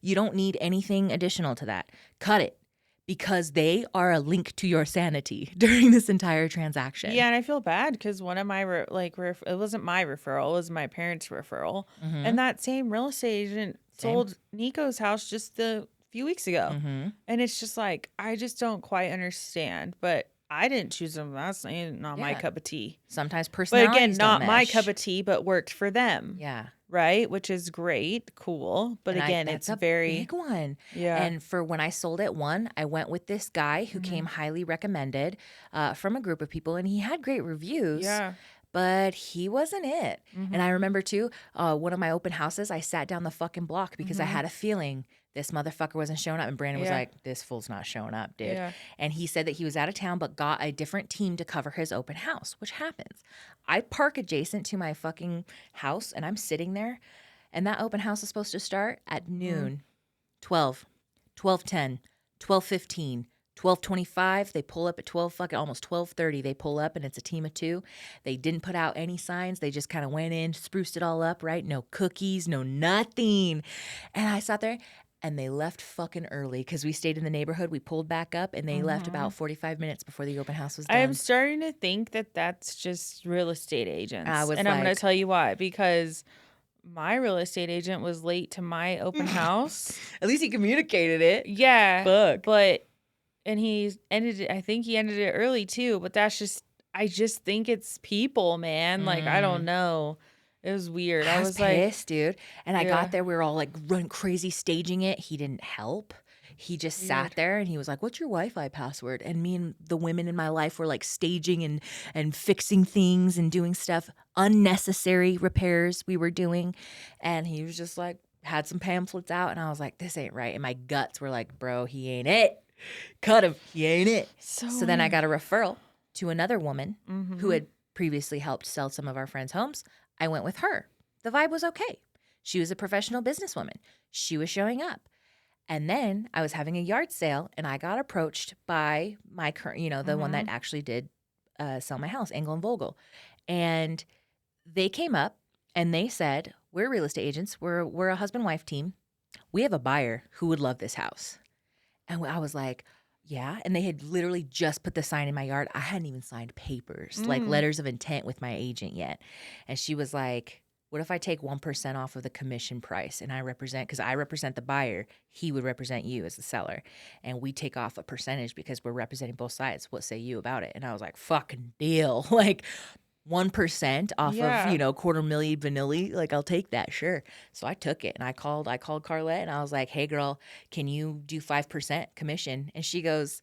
You don't need anything additional to that. Cut it. Because they are a link to your sanity during this entire transaction. Yeah, and I feel bad because one of my, it wasn't my referral, it was my parents' referral. And that same real estate agent sold Nico's house just a few weeks ago. And it's just like, I just don't quite understand. But I didn't choose them. That's not my cup of tea. Sometimes personalities But again, not don't my mesh. cup of tea, but worked for them. Yeah. Right, which is great, cool. But And again, that's it's a very big one. Yeah. And for when I sold it, I went with this guy who came highly recommended from a group of people, and he had great reviews. Yeah. But he wasn't it. And I remember too, one of my open houses, I sat down the fucking block because I had a feeling this motherfucker wasn't showing up. And Brandon was like, this fool's not showing up, dude. Yeah. And he said that he was out of town, but got a different team to cover his open house, which happens. I park adjacent to my fucking house, and I'm sitting there. And that open house is supposed to start at noon, 12, 12:10, 12:15, 12:25. They pull up at 12, fucking almost 12:30. They pull up, and it's a team of two. They didn't put out any signs. They just kind of went in, spruced it all up, right? No cookies, no nothing. And I sat there, and they left fucking early because we stayed in the neighborhood. We pulled back up, and they left about 45 minutes before the open house was done. I am starting to think that that's just real estate agents. I was and I'm going like- to tell you why. Because my real estate agent was late to my open house. At least he communicated it. Yeah. Fuck. And I think he ended it early too. But I just think it's people, man. Like, I don't know. It was weird. I was pissed, dude. And I Yeah. got there. We were all like run crazy staging it. He didn't help. He just sat there and he was like, what's your Wi-Fi password? And me and the women in my life were like staging and fixing things and doing stuff, unnecessary repairs we were doing. And he was just like, had some pamphlets out. And I was like, this ain't right. And my guts were like, bro, he ain't it. Cut him. He ain't it. So then I got a referral to another woman who had previously helped sell some of our friends' homes. I went with her. The vibe was okay. She was a professional businesswoman. She was showing up. And then I was having a yard sale, and I got approached by my current, the one that actually did sell my house, Engel and Vogel. And they came up and they said, we're real estate agents. We're a husband-wife team. We have a buyer who would love this house. And I was like, yeah. And they had literally just put the sign in my yard. I hadn't even signed papers, like letters of intent with my agent yet. And she was like, what if I take 1% off of the commission price and because I represent the buyer, he would represent you as the seller. And we take off a percentage because we're representing both sides. What say you about it? And I was like, fucking deal. Like, 1% off Yeah. of, $250,000 vanilla. Like, I'll take that, sure. So I took it and I called Carlette and I was like, hey girl, can you do 5% commission? And she goes,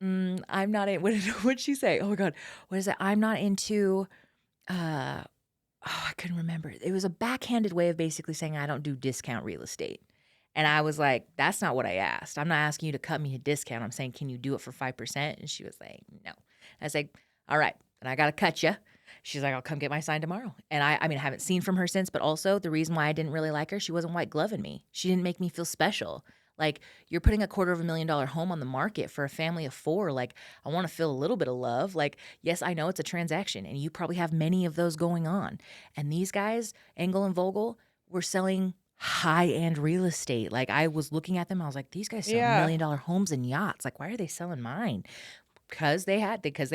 I'm not in, what'd she say? Oh my God. What is it? I'm not into, I couldn't remember. It was a backhanded way of basically saying I don't do discount real estate. And I was like, that's not what I asked. I'm not asking you to cut me a discount. I'm saying, can you do it for 5%? And she was like, no. I was like, all right, then I got to cut you. She's like, I'll come get my sign tomorrow. And I mean, I haven't seen from her since, but also the reason why I didn't really like her, she wasn't white gloving me. She didn't make me feel special. Like, you're putting $250,000 home on the market for a family of 4. Like, I want to feel a little bit of love. Like, yes, I know it's a transaction and you probably have many of those going on. And these guys, Engel and Vogel, were selling high-end real estate. Like, I was looking at them, I was like, these guys sell $1 million homes and yachts. Like, why are they selling mine? Because they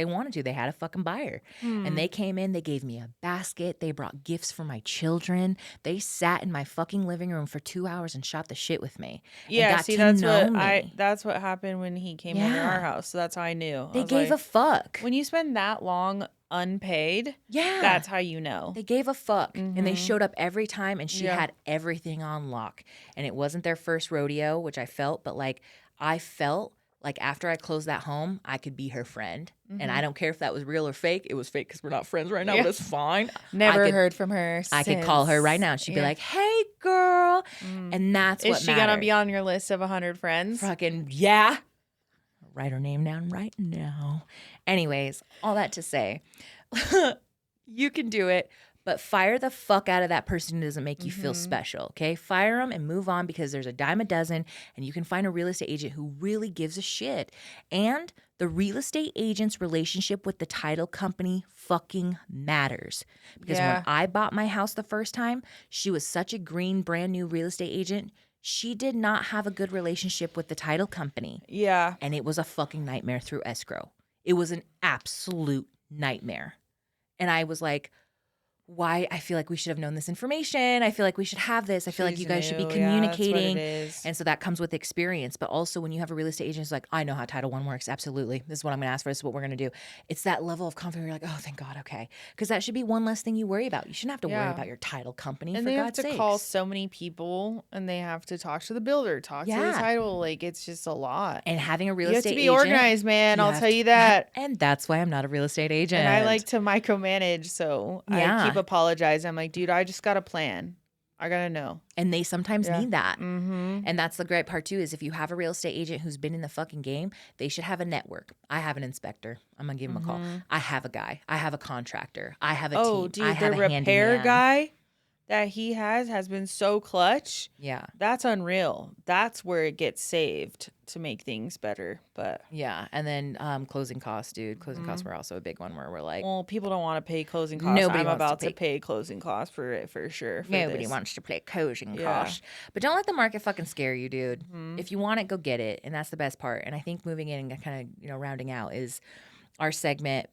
wanted to. They had a fucking buyer. And they came in, they gave me a basket. They brought gifts for my children. They sat in my fucking living room for 2 hours and shot the shit with me. Yeah, and got see, to know me. that's what happened when he came over to our house. So that's how I knew. They gave a fuck. When you spend that long unpaid, that's how you know. They gave a fuck. And they showed up every time, and she had everything on lock. And it wasn't their first rodeo, which I felt, but like, I felt like after I closed that home, I could be her friend. And I don't care if that was real or fake. It was fake because we're not friends right now, but it's fine. Never heard from her since. I could call her right now and she'd be like, hey, girl. And that's what Is she going to be on your list of 100 friends? Fucking, yeah. Write her name down right now. Anyways, all that to say, you can do it. But fire the fuck out of that person who doesn't make you feel special, okay? Fire them and move on, because there's a dime a dozen, and you can find a real estate agent who really gives a shit. And the real estate agent's relationship with the title company fucking matters. Because when I bought my house the first time, she was such a green, brand new real estate agent. She did not have a good relationship with the title company. Yeah. And it was a fucking nightmare through escrow. It was an absolute nightmare. And I was like, why? I feel like we should have known this information. I feel like we should have this. I feel like you guys should be communicating. And so that comes with experience. But also when you have a real estate agent who's like, I know how Title I works. Absolutely. This is what I'm going to ask for. This is what we're going to do. It's that level of confidence where you're like, oh, thank God. Okay. Because that should be one less thing you worry about. You shouldn't have to worry about your title company, and for they God's have to sakes. call so many people, and they have to talk to the builder, talk to the title. Like, it's just a lot. And having a real estate agent. You have to be organized, man. I'll tell you that. And that's why I'm not a real estate agent. And I like to micromanage, so I keep apologizing. I'm like, dude, I just got a plan. I got to know. And they sometimes need that. And that's the great part too, is if you have a real estate agent who's been in the fucking game, they should have a network. I have an inspector. I'm going to give him a call. I have a guy. I have a contractor. I have a team. Oh, dude, I have the a repair handyman. guy that he has been so clutch. Yeah. That's unreal. That's where it gets saved to make things better. But yeah. And then closing costs, dude. Closing costs were also a big one where we're like, well, people don't want to pay closing costs. Nobody I'm wants about to to pay closing costs for it for sure. nobody wants to pay closing costs. But don't let the market fucking scare you, dude. If you want it, go get it. And that's the best part. And I think moving in and kind of, rounding out is our segment.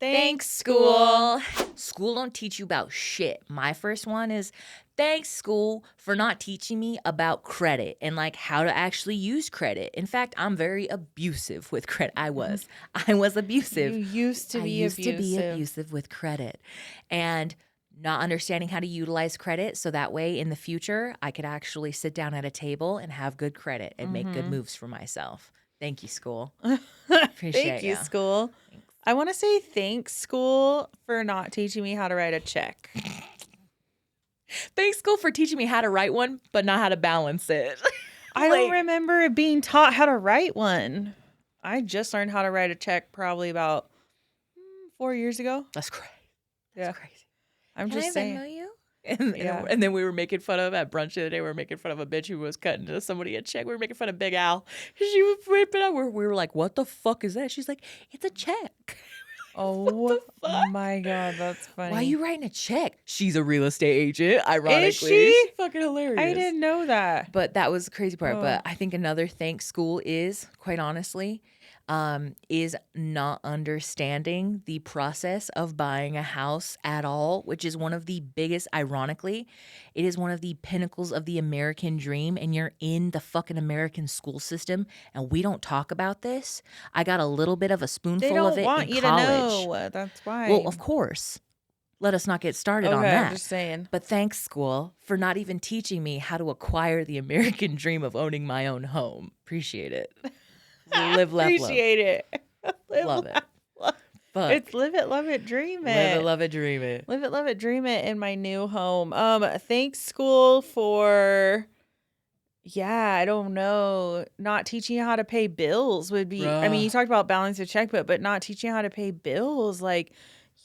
Thanks, school. School don't teach you about shit. My first one is, thanks, school, for not teaching me about credit and like how to actually use credit. In fact, I'm very abusive with credit. I was abusive. You used to be abusive with credit. And not understanding how to utilize credit so that way in the future I could actually sit down at a table and have good credit and make good moves for myself. Thank you, school. Appreciate Thank you, school. Thanks. I want to say thanks, school, for not teaching me how to write a check. Thanks, school, for teaching me how to write one, but not how to balance it. I don't remember being taught how to write one. I just learned how to write a check probably about 4 years ago. That's crazy. Yeah. That's crazy. I'm Can just I saying. Venmo you? And then we were making fun of, at brunch the other day, we were making fun of a bitch who was cutting to somebody a check. We were making fun of Big Al. She was whipping out. We were like, what the fuck is that? She's like, it's a check. Oh my God, that's funny. Why are you writing a check? She's a real estate agent, ironically. Is she? She's fucking hilarious. I didn't know that. But that was the crazy part. But I think another thanks, school, is, quite honestly, is not understanding the process of buying a house at all, which is one of the biggest, ironically, it is one of the pinnacles of the American dream. And you're in the fucking American school system, and we don't talk about this. I got a little bit of a They spoonful of don't it want in you to college. know. That's why. Well, of course. Let us not get started on Okay, I'm that. just saying. But thanks, school, for not even teaching me how to acquire the American dream of owning my own home. Appreciate it. Live, laugh, love. Appreciate it. Love it. Love. Fuck. It's live it, love it, dream it. Live it, love it, dream it. Live it, love it, dream it in my new home. Thanks school for, yeah, I don't know, not teaching you how to pay bills would be, I mean, you talked about balance a checkbook, but not teaching you how to pay bills. Like,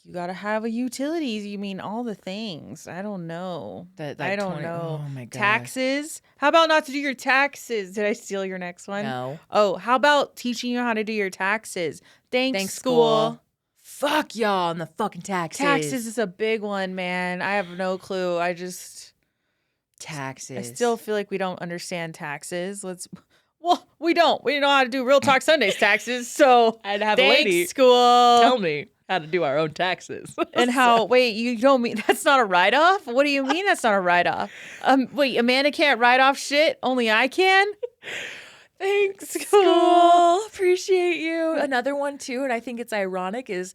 you got to have a utilities. You mean all the things. I don't know. I don't know. Oh my God. Taxes. How about not to do your taxes? Did I steal your next one? No. Oh, how about teaching you how to do your taxes? Thanks school. Fuck y'all on the fucking taxes. Taxes is a big one, man. I have no clue. Taxes. I still feel like we don't understand taxes. Well, we don't. We know how to do Real Talk Sundays taxes. So I'd have a thanks, lady school. tell me how to do our own taxes. And how, wait, you don't mean that's not a write-off? What do you mean that's not a write-off? Wait, Amanda can't write off shit? Only I can? Thanks, school. Appreciate you. Another one too, and I think it's ironic, is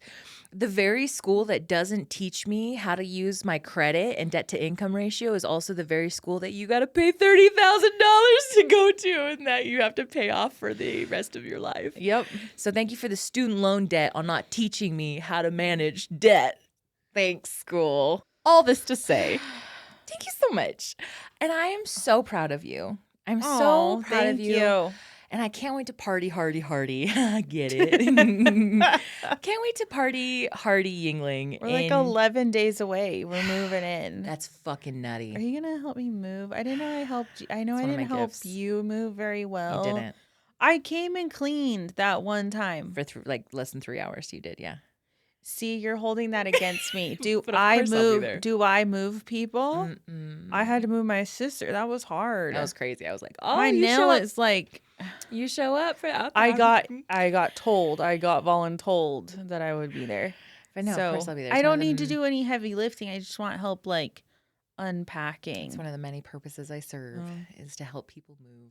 the very school that doesn't teach me how to use my credit and debt to income ratio is also the very school that you got to pay $30,000 to go to, and that you have to pay off for the rest of your life. Yep. So thank you for the student loan debt on not teaching me how to manage debt. Thanks, school. All this to say, thank you so much. And I am so proud of you. I'm so proud of you. And I can't wait to party hardy. Get it? Can't wait to party hardy Yingling. We're like 11 days away. We're moving in. That's fucking nutty. Are you going to help me move? I didn't know I helped you. I know I didn't help you move very well. You didn't. I came and cleaned that one time. For like less than 3 hours you did, yeah. See, you're holding that against me. Do I move people? Mm-mm. I had to move my sister. That was hard. That was crazy. I was like, oh, my nail is like, you show up for I got voluntold that I would be there. But no, of course I'll be there. I don't need to do any heavy lifting. I just want help like unpacking. It's one of the many purposes I serve is to help people move.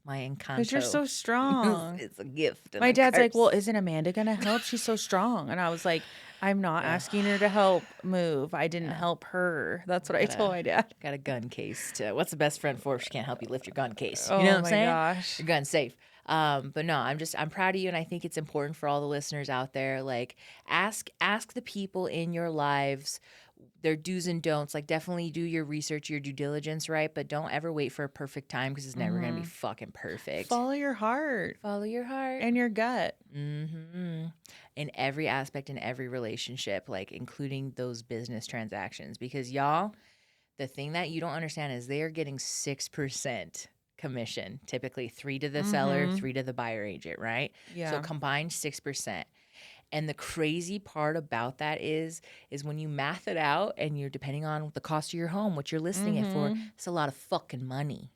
My encanto. Because you're so strong. It's a gift. My dad's like, well, isn't Amanda going to help? She's so strong. And I was like, I'm not asking her to help move. I didn't help her. That's what I told my dad. Got a gun case. What's the best friend for if she can't help you lift your gun case? You Oh know what I'm my saying? gosh. Your gun's safe. But no, I'm proud of you. And I think it's important for all the listeners out there. Like ask the people in your lives their do's and don'ts. Like definitely do your research, your due diligence, right? But don't ever wait for a perfect time because it's never going to be fucking perfect. Follow your heart. Follow your heart. And your gut. Mm-hmm. In every aspect, in every relationship, like including those business transactions. Because y'all, the thing that you don't understand is they are getting 6% commission, typically 3 to the seller, 3 to the buyer agent, right? Yeah. So combined 6%. And the crazy part about that is when you math it out and you're depending on the cost of your home, what you're listing it for, it's a lot of fucking money.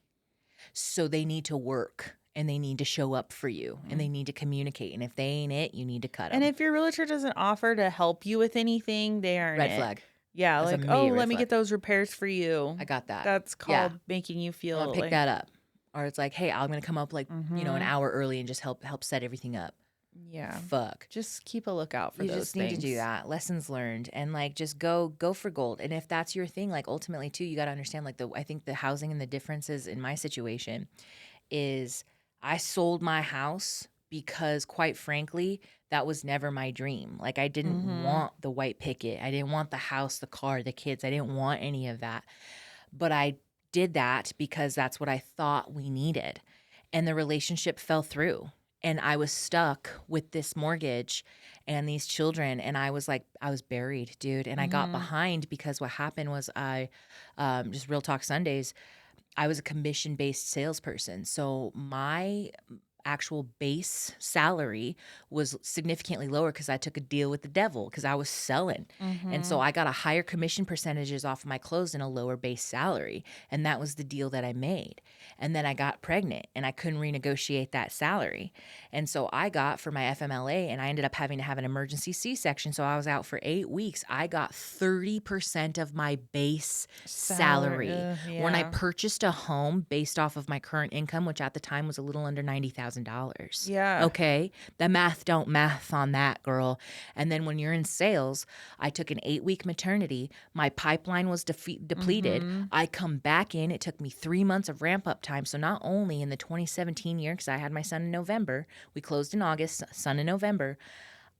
So they need to work and they need to show up for you and they need to communicate. And if they ain't it, you need to cut them. And if your realtor doesn't offer to help you with anything, they aren't Red flag. Yeah, That's like, a let me get those repairs for you. I got that. That's called making you feel I'll pick that up. Or it's like, hey, I'm going to come up like, an hour early and just help set everything up. Yeah. Fuck. Just keep a lookout for those things. You just need to do that. Lessons learned. And like just go for gold. And if that's your thing, like ultimately too, you got to understand like I think the housing and the differences in my situation is I sold my house because quite frankly, that was never my dream. Like I didn't want the white picket. I didn't want the house, the car, the kids. I didn't want any of that. But I did that because that's what I thought we needed. And the relationship fell through. And I was stuck with this mortgage and these children. And I was buried, dude. And I got behind because what happened was just Real Talk Sundays, I was a commission-based salesperson. So actual base salary was significantly lower because I took a deal with the devil because I was selling. And so I got a higher commission percentages off of my clothes and a lower base salary. And that was the deal that I made. And then I got pregnant and I couldn't renegotiate that salary. And so I got for my FMLA and I ended up having to have an emergency C-section. So I was out for 8 weeks. I got 30% of my base salary. When I purchased a home based off of my current income, which at the time was a little under $90,000. Yeah. Okay. The math don't math on that, girl. And then when you're in sales, I took an 8-week maternity. My pipeline was depleted. I come back in. It took me 3 months of ramp up time. So not only in the 2017 year, because I had my son in November, we closed in August, son in November,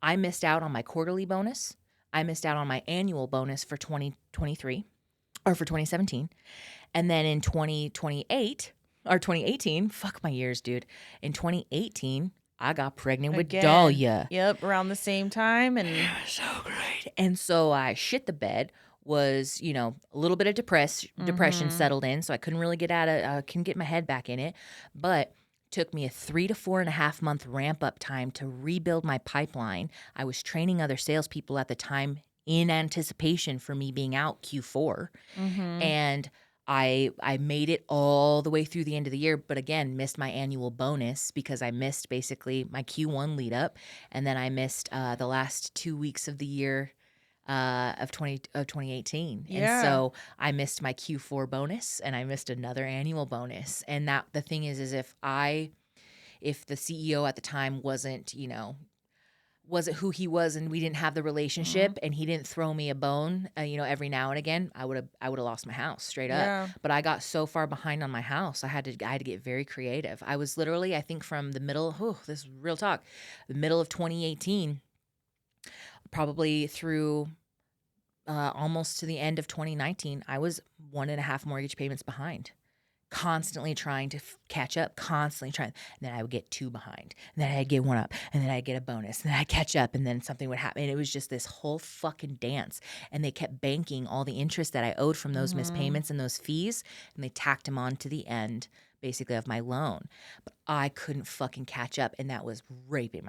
I missed out on my quarterly bonus. I missed out on my annual bonus for 2023 or for 2017. And then in 2028 or 2018, fuck my years, dude. In 2018, I got pregnant with Dahlia. Yep, around the same time. And it was so great. And so I shit the bed, was, you know, a little bit of depression settled in. So I couldn't really couldn't get my head back in it. But took me a 3 to 4.5 month ramp up time to rebuild my pipeline. I was training other salespeople at the time in anticipation for me being out Q4. And I made it all the way through the end of the year, but again, missed my annual bonus because I missed basically my Q1 lead up. And then I missed the last 2 weeks of the year of 2018. Yeah. And so I missed my Q4 bonus and I missed another annual bonus. And that the thing is if the CEO at the time wasn't, you know, wasn't who he was and we didn't have the relationship and he didn't throw me a bone, you know, every now and again, I would have lost my house straight up. But I got so far behind on my house. I had to get very creative. I was literally, I think from the middle, this is real talk, the middle of 2018, probably through almost to the end of 2019, I was 1.5 mortgage payments behind. Constantly trying to catch up, constantly trying. And then I would get 2 behind. And then I'd get 1 up. And then I'd get a bonus. And then I'd catch up. And then something would happen. And it was just this whole fucking dance. And they kept banking all the interest that I owed from those missed payments and those fees. And they tacked them on to the end, basically, of my loan. But I couldn't fucking catch up. And that was graping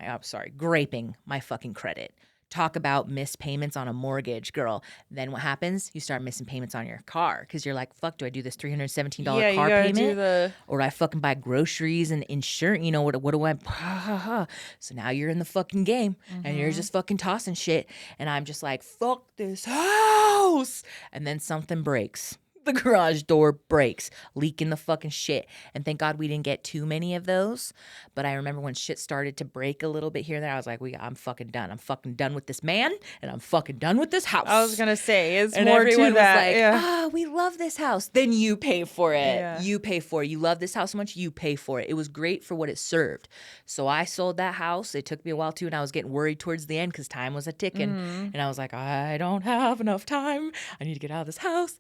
my fucking credit. Talk about missed payments on a mortgage, girl. Then what happens? You start missing payments on your car because you're like, fuck, do I do this $317 car payment? Or do I fucking buy groceries and insurance? You know, what do I? So now you're in the fucking game and you're just fucking tossing shit. And I'm just like, fuck this house. And then something breaks. The garage door breaks, leaking the fucking shit. And thank God we didn't get too many of those. But I remember when shit started to break a little bit here and there, I was like, I'm fucking done. I'm fucking done with this man and I'm fucking done with this house. I was going to say, it's and more everyone to that. Was like, we love this house. Then you pay for it. Yeah. You pay for it. You love this house so much, you pay for it. It was great for what it served. So I sold that house. It took me a while too, and I was getting worried towards the end because time was a-ticking. And I was like, I don't have enough time. I need to get out of this house.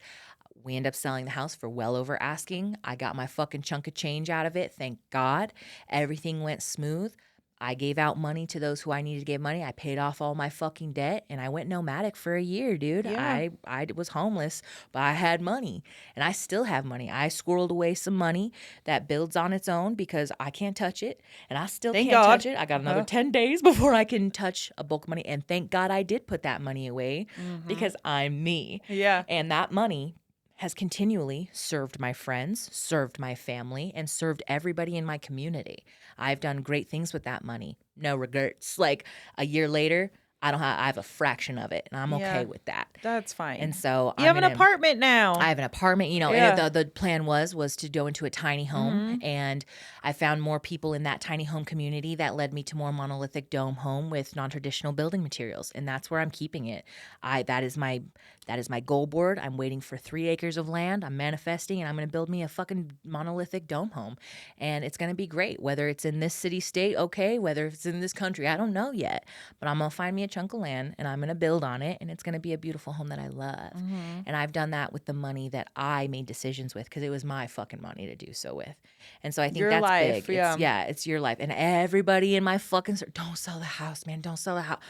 We end up selling the house for well over asking. I got my fucking chunk of change out of it. Thank God. Everything went smooth. I gave out money to those who I needed to give money. I paid off all my fucking debt and I went nomadic for a year, dude. Yeah. I was homeless, but I had money and I still have money. I squirreled away some money that builds on its own because I can't touch it and I still can't touch it. I got another 10 days before I can touch a bulk of money. And thank God I did put that money away because I'm me. Yeah. And that money has continually served my friends, served my family, and served everybody in my community. I've done great things with that money. No regrets. Like a year later, I have a fraction of it, and I'm okay with that. That's fine. And so you have an apartment now. I have an apartment. You know, and the plan was to go into a tiny home, and I found more people in that tiny home community that led me to more monolithic dome home with non-traditional building materials, and that's where I'm keeping it. That is my goal board. I'm waiting for 3 acres of land. I'm manifesting, and I'm going to build me a fucking monolithic dome home, and it's going to be great. Whether it's in this city, state, okay. Whether it's in this country, I don't know yet, but I'm gonna find me a chunk of land and I'm going to build on it, and it's going to be a beautiful home that I love. And I've done that with the money that I made decisions with because it was my fucking money to do so with. And so I think that's big. It's your life. And everybody in my fucking don't sell the house, man. Don't sell the house.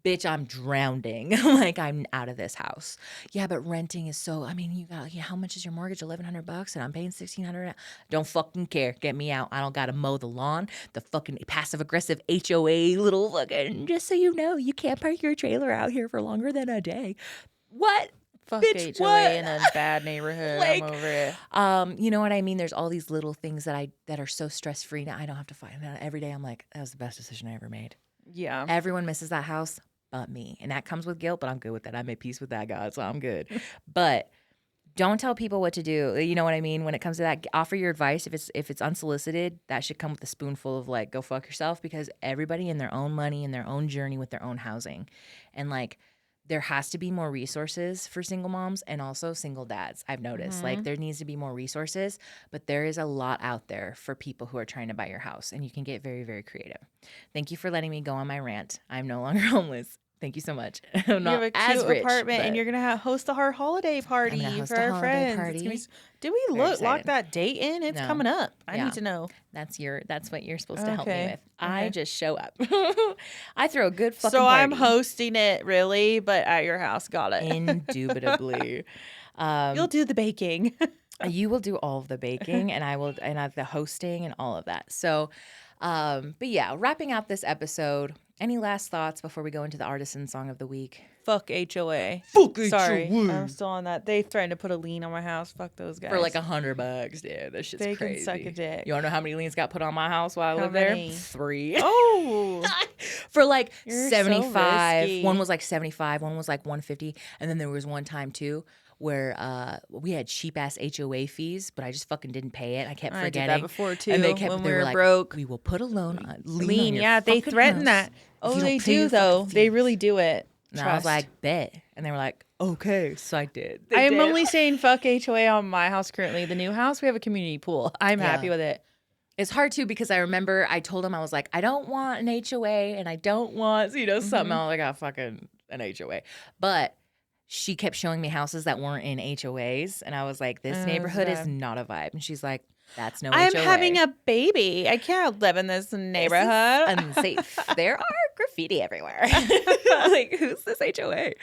bitch, I'm drowning. Like, I'm out of this house. Yeah, but renting is so, I mean, how much is your mortgage? $1,100 and I'm paying $1,600. Don't fucking care. Get me out. I don't got to mow the lawn. The fucking passive aggressive HOA little fucking, just so you know, you can't park your trailer out here for longer than a day. What? Fuck Bitch, HOA what? in a bad neighborhood. Like, I'm over it. You know what I mean? There's all these little things that are so stress free now. I don't have to find that every day. I'm like, that was the best decision I ever made. Yeah. Everyone misses that house but me. And that comes with guilt, but I'm good with that. I made peace with that, God, so I'm good. But don't tell people what to do. You know what I mean? When it comes to that, offer your advice. If it's unsolicited, that should come with a spoonful of like, go fuck yourself, because everybody in their own money and their own journey with their own housing. And like, there has to be more resources for single moms and also single dads. I've noticed like there needs to be more resources, but there is a lot out there for people who are trying to buy your house, and you can get very, very creative. Thank you for letting me go on my rant. I'm no longer homeless. Thank you so much. I'm You not have a as cute rich, apartment, and but you're gonna host our holiday party host for a our holiday friends. party. It's gonna be, did we Very lock excited. that date in? It's No. coming up. I Yeah. need to know. that's what you're supposed to help me Okay. with. I Okay. just show up. I throw a good fucking So party. I'm hosting it, really, but at your house. Got it. Indubitably. You'll do the baking. You will do all of the baking, and I will, and the hosting and all of that. So, but yeah, wrapping out this episode. Any last thoughts before we go into the artisan song of the week? Fuck HOA. Fuck Sorry, HOA. I'm still on that. They threatened to put a lien on my house. Fuck those guys. For like $100, dude. That shit's They crazy. can suck a dick. You wanna know how many liens got put on my house while I How lived there? many? 3. Oh, For like You're so 75. risky. One was like 75, one was like 150. And then there was one time too where we had cheap ass HOA fees, but I just fucking didn't pay it. I kept I forgetting. did that before too. And they kept when they we were were like, broke. we will put a lien on Yeah, your they fucking threaten house that. if Oh, you don't they pay your do though. fucking They fees." really do it. And I was like, bet. And they were like, okay. So I did. They I am did. only saying fuck HOA on my house currently. The new house, we have a community pool. I'm happy with it. It's hard too, because I remember I told him, I was like, I don't want an HOA and I don't want, something. I was like, I fucking an HOA. But she kept showing me houses that weren't in HOAs. And I was like, this neighborhood is not a vibe. And she's like, that's no I'm HOA. having a baby. I can't live in this neighborhood. This is unsafe. There are graffiti everywhere. Like, who's this HOA?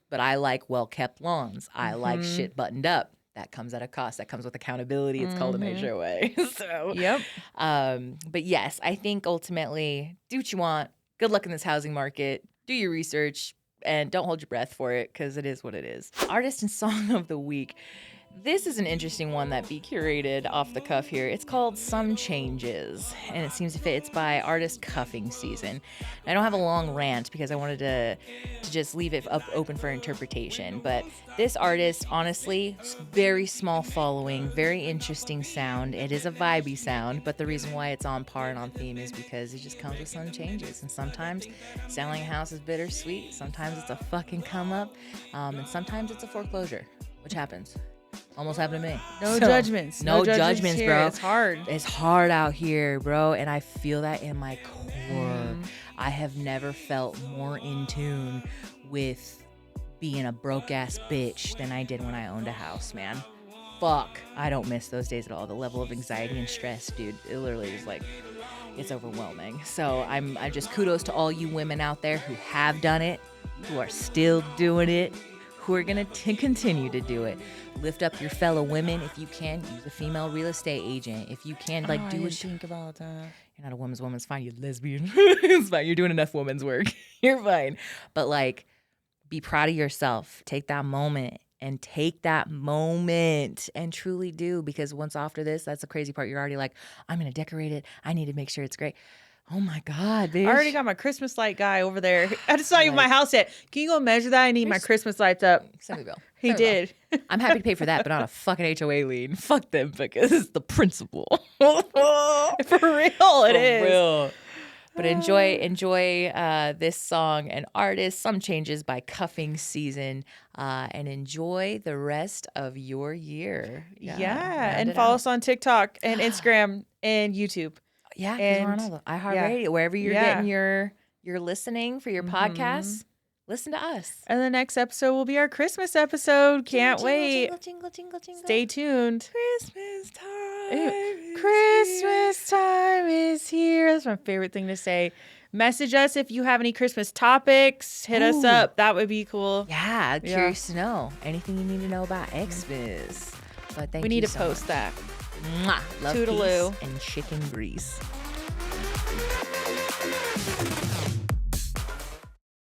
But I like well-kept lawns. I like shit buttoned up. That comes at a cost. That comes with accountability. It's called an HOA. So, Yep. But yes, I think ultimately, do what you want. Good luck in this housing market. Do your research and don't hold your breath for it, because it is what it is. Artist and song of the week. This is an interesting one that be curated off the cuff here. It's called Some Changes, and it seems to fit. It's by artist Cuffing Season. I don't have a long rant because I wanted to just leave it open for interpretation. But this artist, honestly, very small following, very interesting sound. It is a vibey sound, but the reason why it's on par and on theme is because it just comes with some changes. And sometimes selling a house is bittersweet. Sometimes it's a fucking come up, and sometimes it's a foreclosure, which happens. Almost happened to me. No judgments. No judgments, here. bro. It's hard. It's hard out here, bro. And I feel that in my core. I have never felt more in tune with being a broke ass bitch than I did when I owned a house, man. Fuck. I don't miss those days at all. The level of anxiety and stress, dude, it literally is like, it's overwhelming. So I just kudos to all you women out there who have done it, who are still doing it, who are going to continue to do it. Lift up your fellow women if you can. Use a female real estate agent if you can. Like, do it. Think about that. You're not a woman's woman. It's fine. You're lesbian. It's fine. You're doing enough woman's work. You're fine. But like, be proud of yourself. Take that moment and truly do. Because once after this, that's the crazy part. You're already like, I'm going to decorate it. I need to make sure it's great. Oh my God, bitch. I already got my Christmas light guy over there. It's not even my house yet. Can you go measure that? I need my Christmas lights up. Send me a bill. He Send me a did. bill. I'm happy to pay for that, but not a fucking HOA lien. Fuck them, because it's the principle. For real, it is. Real. But enjoy this song and artist, Some Changes by Cuffing Season, and enjoy the rest of your year. Yeah. And follow us on TikTok and Instagram and YouTube. Yeah, because we're on all the iHeartRadio. Wherever you're getting your listening for your podcasts, listen to us. And the next episode will be our Christmas episode. Can't wait. Jingle, jingle, jingle. Stay tuned. Christmas time. Christmas time is here. That's my favorite thing to say. Message us if you have any Christmas topics. Hit us up. That would be cool. Yeah, curious to know. Anything you need to know about Xmas. But thank you We need to so post much. that. Mwah. Love, Toodaloo. peace, and chicken grease.